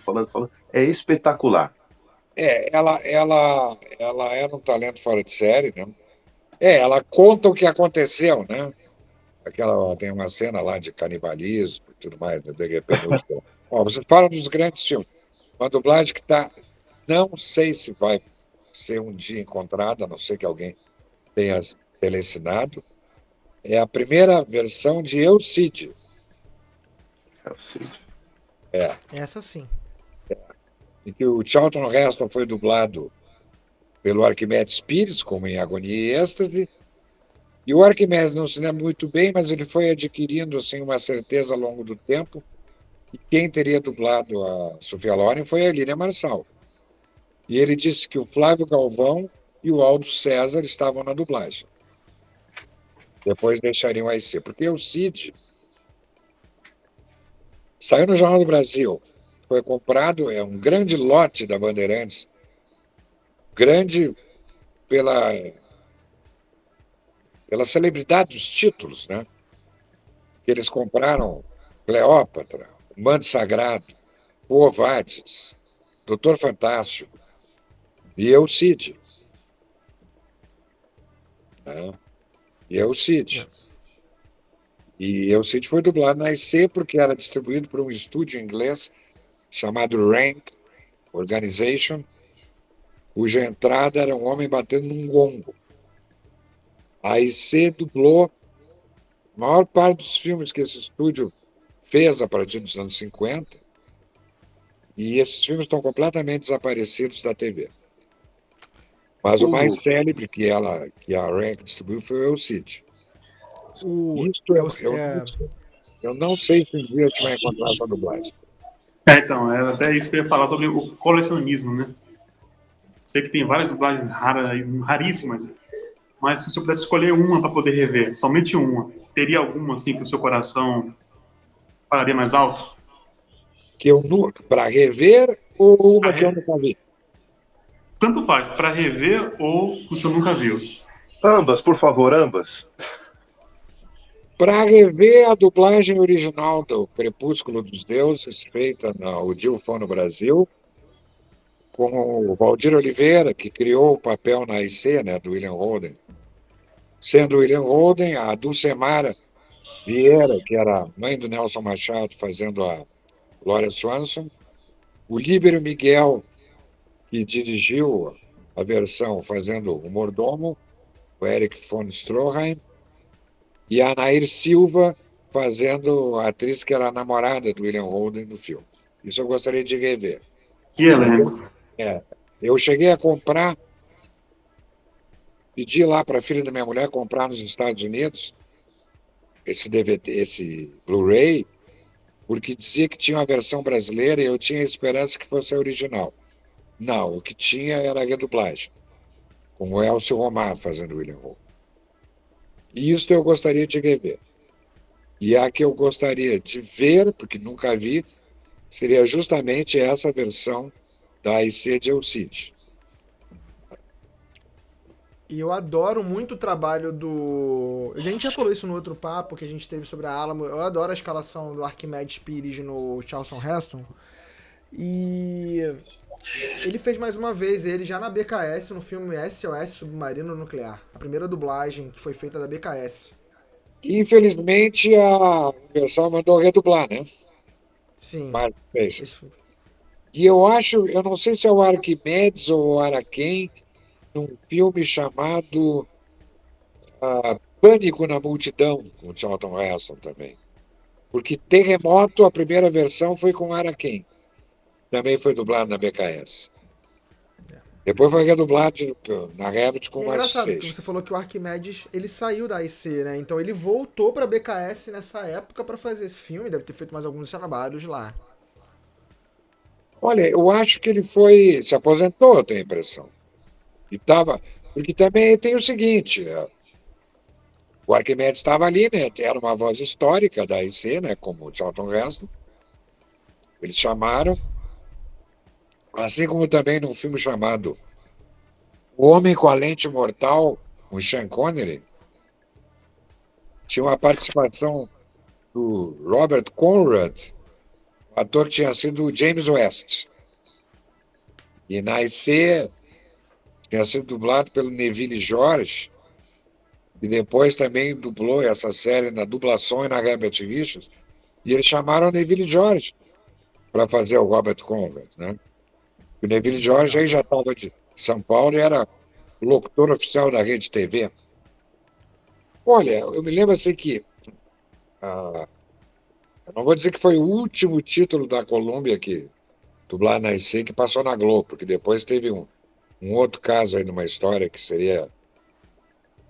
É espetacular. Ela era um talento fora de série, né? Ela conta o que aconteceu, né? Tem uma cena lá de canibalismo e tudo mais, né? De repente. Você fala dos grandes filmes. Uma dublagem que está. Não sei se vai ser um dia encontrada, a não ser que alguém tenha telecinado. É a primeira versão de Eu, Cid. Eu, Cid. Essa sim. Em que o Charlton Heston foi dublado pelo Arquimedes Pires, como em Agonia e Êxtase. E o Arquimedes não se lembra muito bem, mas ele foi adquirindo assim, uma certeza ao longo do tempo. E quem teria dublado a Sophia Loren foi a Línia Marçal. E ele disse que o Flávio Galvão e o Aldo César estavam na dublagem. Depois deixariam a IC. Porque o Cid saiu no Jornal do Brasil. Foi comprado, é um grande lote da Bandeirantes. Grande pela celebridade dos títulos, né? Eles compraram Cleópatra, O Manto Sagrado, O Ovades, Doutor Fantástico e Eu, Cid. Né? E Eu, Cid. E Eu, Cid foi dublado na IC porque era distribuído por um estúdio inglês chamado Rank Organization, cuja entrada era um homem batendo num gongo. A IC dublou a maior parte dos filmes que esse estúdio fez a partir dos anos 50, e esses filmes estão completamente desaparecidos da TV. Mas o mais célebre que a Rank distribuiu foi o Eu, Cid. Isso eu não sei se um dia a gente vai encontrar essa dublagem. Então, é até isso que eu ia falar sobre o colecionismo, né? Sei que tem várias dublagens raríssimas, mas se você pudesse escolher uma para poder rever, somente uma, teria alguma assim que o seu coração falaria mais alto? Para rever ou uma que eu nunca vi? Tanto faz, para rever ou que o senhor nunca viu. Ambas, por favor, ambas. Para rever a dublagem original do Crepúsculo dos Deuses, feita na Odil no Brasil, com o Valdir Oliveira, que criou o papel na IC, né, do William Holden. Sendo o William Holden, a Dulcemara Vieira, que era mãe do Nelson Machado, fazendo a Gloria Swanson, o Líbero Miguel, que dirigiu a versão fazendo o mordomo, o Eric von Stroheim, e a Nair Silva fazendo a atriz que era a namorada do William Holden no filme. Isso eu gostaria de rever. Que elenco. Eu cheguei a comprar, pedi lá para a filha da minha mulher comprar nos Estados Unidos esse DVD, esse Blu-ray, porque dizia que tinha uma versão brasileira e eu tinha a esperança que fosse a original. Não, o que tinha era a redublagem, com o Elcio Romar fazendo William Holden. E isso eu gostaria de rever. E a que eu gostaria de ver, porque nunca vi, seria justamente essa versão da AIC de El Cid. E eu adoro muito o trabalho do... A gente já falou isso no outro papo que a gente teve sobre a Alamo. Eu adoro a escalação do Arquimedes Pires no Charlton Heston. E ele fez mais uma vez ele já na BKS, no filme SOS Submarino Nuclear. A primeira dublagem que foi feita da BKS. Infelizmente, a versão mandou redublar, né? Sim. E eu não sei se é o Arquimedes ou o Araquém, num filme chamado Pânico na Multidão, com o Charlton Heston também. Porque Terremoto, a primeira versão, foi com Araquém. Também foi dublado na BKS. Depois foi redublado na Rabbit com mais engraçado, 6. porque você falou que o Arquimedes, ele saiu da IC, né? Então ele voltou pra BKS nessa época pra fazer esse filme, deve ter feito mais alguns trabalhos lá. Olha, eu acho que ele se aposentou, eu tenho a impressão. Porque também tem o seguinte, o Arquimedes estava ali, né? Era uma voz histórica da IC, né? Como o Charlton Heston. Eles chamaram, assim como também num filme chamado O Homem com a Lente Mortal, com Sean Connery, tinha uma participação do Robert Conrad, o ator que tinha sido o James West. E na IC tinha sido dublado pelo Neville George, e depois também dublou essa série na Dublação e na Herbert Richards, e eles chamaram o Neville George para fazer o Robert Conrad, né? O Neville George aí já estava de São Paulo e era locutor oficial da Rede TV. Olha, eu me lembro assim que eu não vou dizer que foi o último título da Colômbia que dublado na IC que passou na Globo, porque depois teve um outro caso aí numa história que seria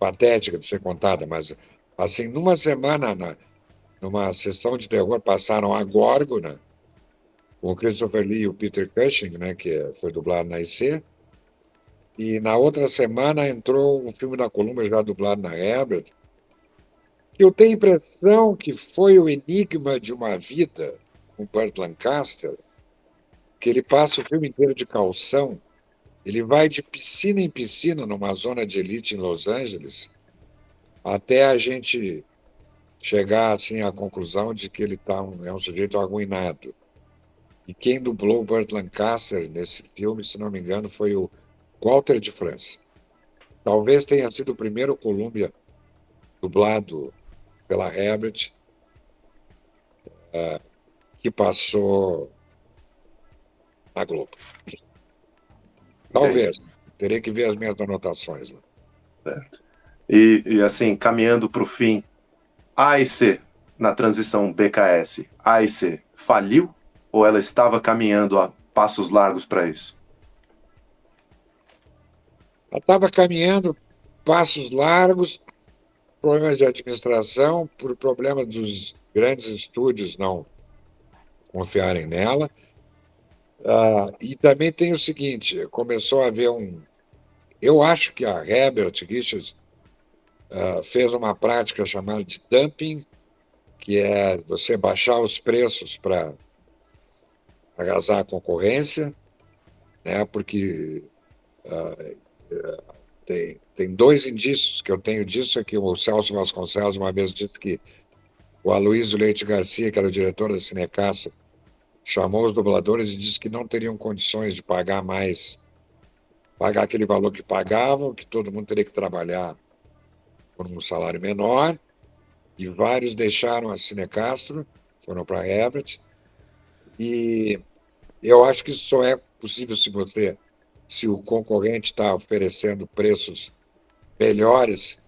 patética de ser contada, mas assim, numa semana, numa sessão de terror, passaram a Gorgo, né? Com o Christopher Lee e o Peter Cushing, né, que foi dublado na IC. E na outra semana entrou um filme da Columbia já dublado na Herbert, que eu tenho a impressão que foi o Enigma de uma Vida, com Burt Lancaster, que ele passa o filme inteiro de calção, ele vai de piscina em piscina numa zona de elite em Los Angeles, até a gente chegar assim, à conclusão de que ele é um sujeito arruinado. E quem dublou o Burt Lancaster nesse filme, se não me engano, foi o Walter de França. Talvez tenha sido o primeiro Columbia dublado pela Herbert que passou na Globo. Talvez. Terei que ver as minhas anotações. Né? Certo. E assim, caminhando para o fim, a AIC, na transição BKS, a AIC faliu ou ela estava caminhando a passos largos para isso? Ela estava caminhando passos largos problemas de administração, por problemas dos grandes estúdios não confiarem nela. E também tem o seguinte, começou a haver Eu acho que a Herbert Richards fez uma prática chamada de dumping, que é você baixar os preços para arrasar a concorrência, né? Porque tem dois indícios que eu tenho disso, é que o Celso Vasconcelos uma vez disse que o Aloysio Leite Garcia, que era o diretor da Cinecaça, chamou os dubladores e disse que não teriam condições de pagar aquele valor que pagavam, que todo mundo teria que trabalhar por um salário menor, e vários deixaram a Cinecastro, foram para a Herbert, e eu acho que isso só é possível se o concorrente está oferecendo preços melhores,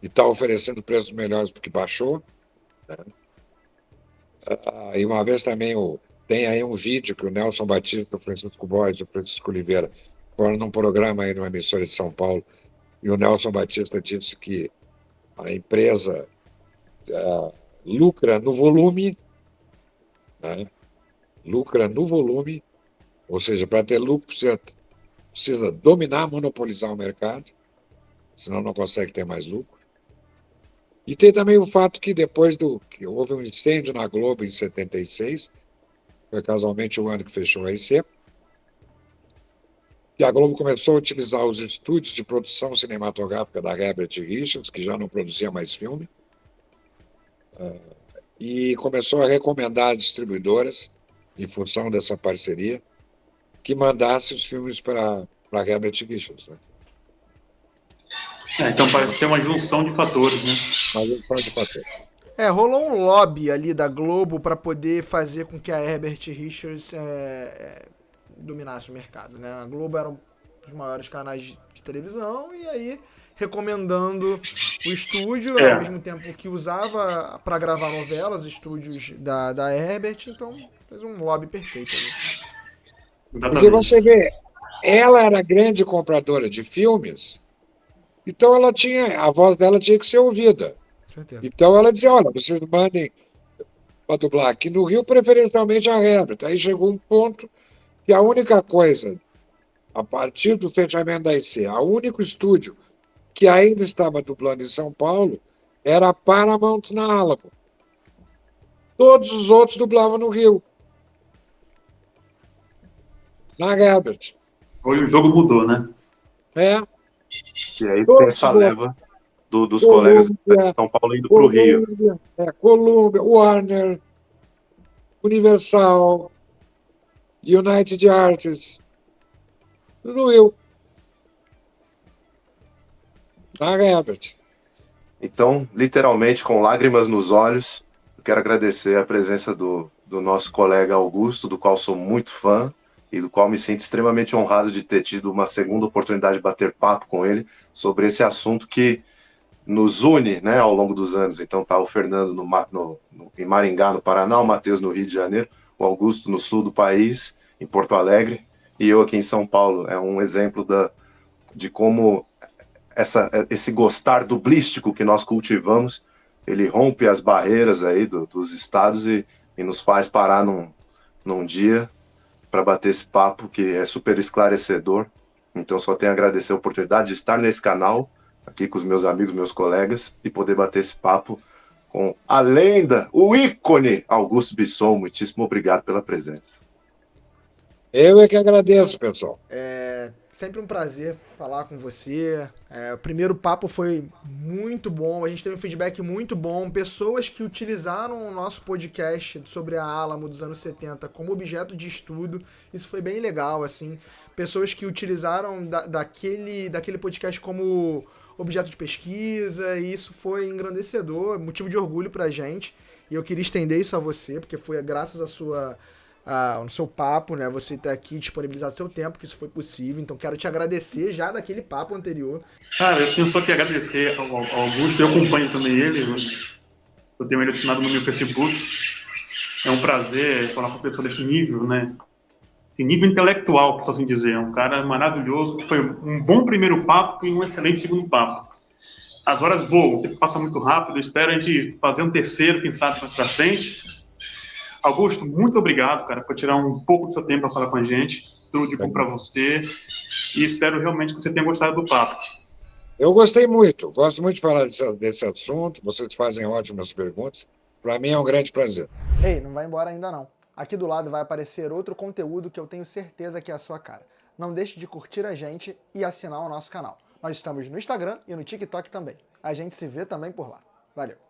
e está oferecendo preços melhores porque baixou, né? E uma vez também tem aí um vídeo que o Nelson Batista, o Francisco Borges e o Francisco Oliveira foram num programa aí numa emissora de São Paulo, e o Nelson Batista disse que a empresa lucra no volume, né? Lucra no volume, ou seja, para ter lucro precisa dominar, monopolizar o mercado, senão não consegue ter mais lucro. E tem também o fato que depois que houve um incêndio na Globo em 76, foi casualmente o ano que fechou a IC, e a Globo começou a utilizar os estúdios de produção cinematográfica da Herbert Richards, que já não produzia mais filme, e começou a recomendar às distribuidoras, em função dessa parceria, que mandasse os filmes para Herbert Richards, né? Então parece ser uma junção de fatores, né? Mas ele pode fazer. Rolou um lobby ali da Globo para poder fazer com que a Herbert Richards dominasse o mercado, né? A Globo era um dos maiores canais de televisão e aí recomendando o estúdio, ao mesmo tempo que usava para gravar novelas, estúdios da Herbert, então fez um lobby perfeito ali. Porque você vê, ela era grande compradora de filmes, então a voz dela tinha que ser ouvida. Certeza. Então ela dizia, olha, vocês mandem para dublar aqui no Rio, preferencialmente a Herbert. Aí chegou um ponto que a única coisa, a partir do fechamento da IC, o único estúdio que ainda estava dublando em São Paulo era a Paramount na Álamo. Todos os outros dublavam no Rio. Na Herbert. Hoje o jogo mudou, né? E aí tem essa leva dos colegas de São Paulo indo para o Rio. Columbia, Warner, Universal, United Artists, tudo no Rio. Na Herbert. Então, literalmente, com lágrimas nos olhos, eu quero agradecer a presença do nosso colega Augusto, do qual sou muito fã e do qual me sinto extremamente honrado de ter tido uma segunda oportunidade de bater papo com ele sobre esse assunto que nos une, né, ao longo dos anos. Então tá o Fernando em Maringá, no Paraná, o Matheus no Rio de Janeiro, o Augusto no sul do país, em Porto Alegre, e eu aqui em São Paulo. É um exemplo de como esse gostar dublístico que nós cultivamos, ele rompe as barreiras aí dos estados e nos faz parar num dia para bater esse papo que é super esclarecedor. Então só tenho a agradecer a oportunidade de estar nesse canal, aqui com os meus amigos, meus colegas, e poder bater esse papo com a lenda, o ícone Augusto Bisson. Muitíssimo obrigado pela presença. Eu é que agradeço, pessoal. Sempre um prazer falar com você. O primeiro papo foi muito bom, a gente teve um feedback muito bom. Pessoas que utilizaram o nosso podcast sobre a Álamo dos anos 70 como objeto de estudo, isso foi bem legal, assim. Pessoas que utilizaram daquele podcast como objeto de pesquisa, e isso foi engrandecedor, motivo de orgulho pra gente. E eu queria estender isso a você, porque foi graças no seu papo, né? Você tá aqui disponibilizar seu tempo, que isso foi possível. Então quero te agradecer já daquele papo anterior. Cara, eu tenho só que agradecer ao Augusto, eu acompanho também ele, eu tenho ele assinado no meu Facebook. É um prazer falar com uma pessoa desse nível, né? Esse nível intelectual, por assim dizer. É um cara maravilhoso, que foi um bom primeiro papo e um excelente segundo papo. as horas voam, o tempo passa muito rápido. Eu espero a gente fazer um terceiro, quem sabe, mais pra frente. Augusto, muito obrigado, cara, por tirar um pouco do seu tempo para falar com a gente. Tudo de bom para você. E espero realmente que você tenha gostado do papo. Eu gostei muito, gosto muito de falar desse assunto, vocês fazem ótimas perguntas. Para mim é um grande prazer. Ei, não vai embora ainda não. Aqui do lado vai aparecer outro conteúdo que eu tenho certeza que é a sua cara. Não deixe de curtir a gente e assinar o nosso canal. Nós estamos no Instagram e no TikTok também. A gente se vê também por lá. Valeu!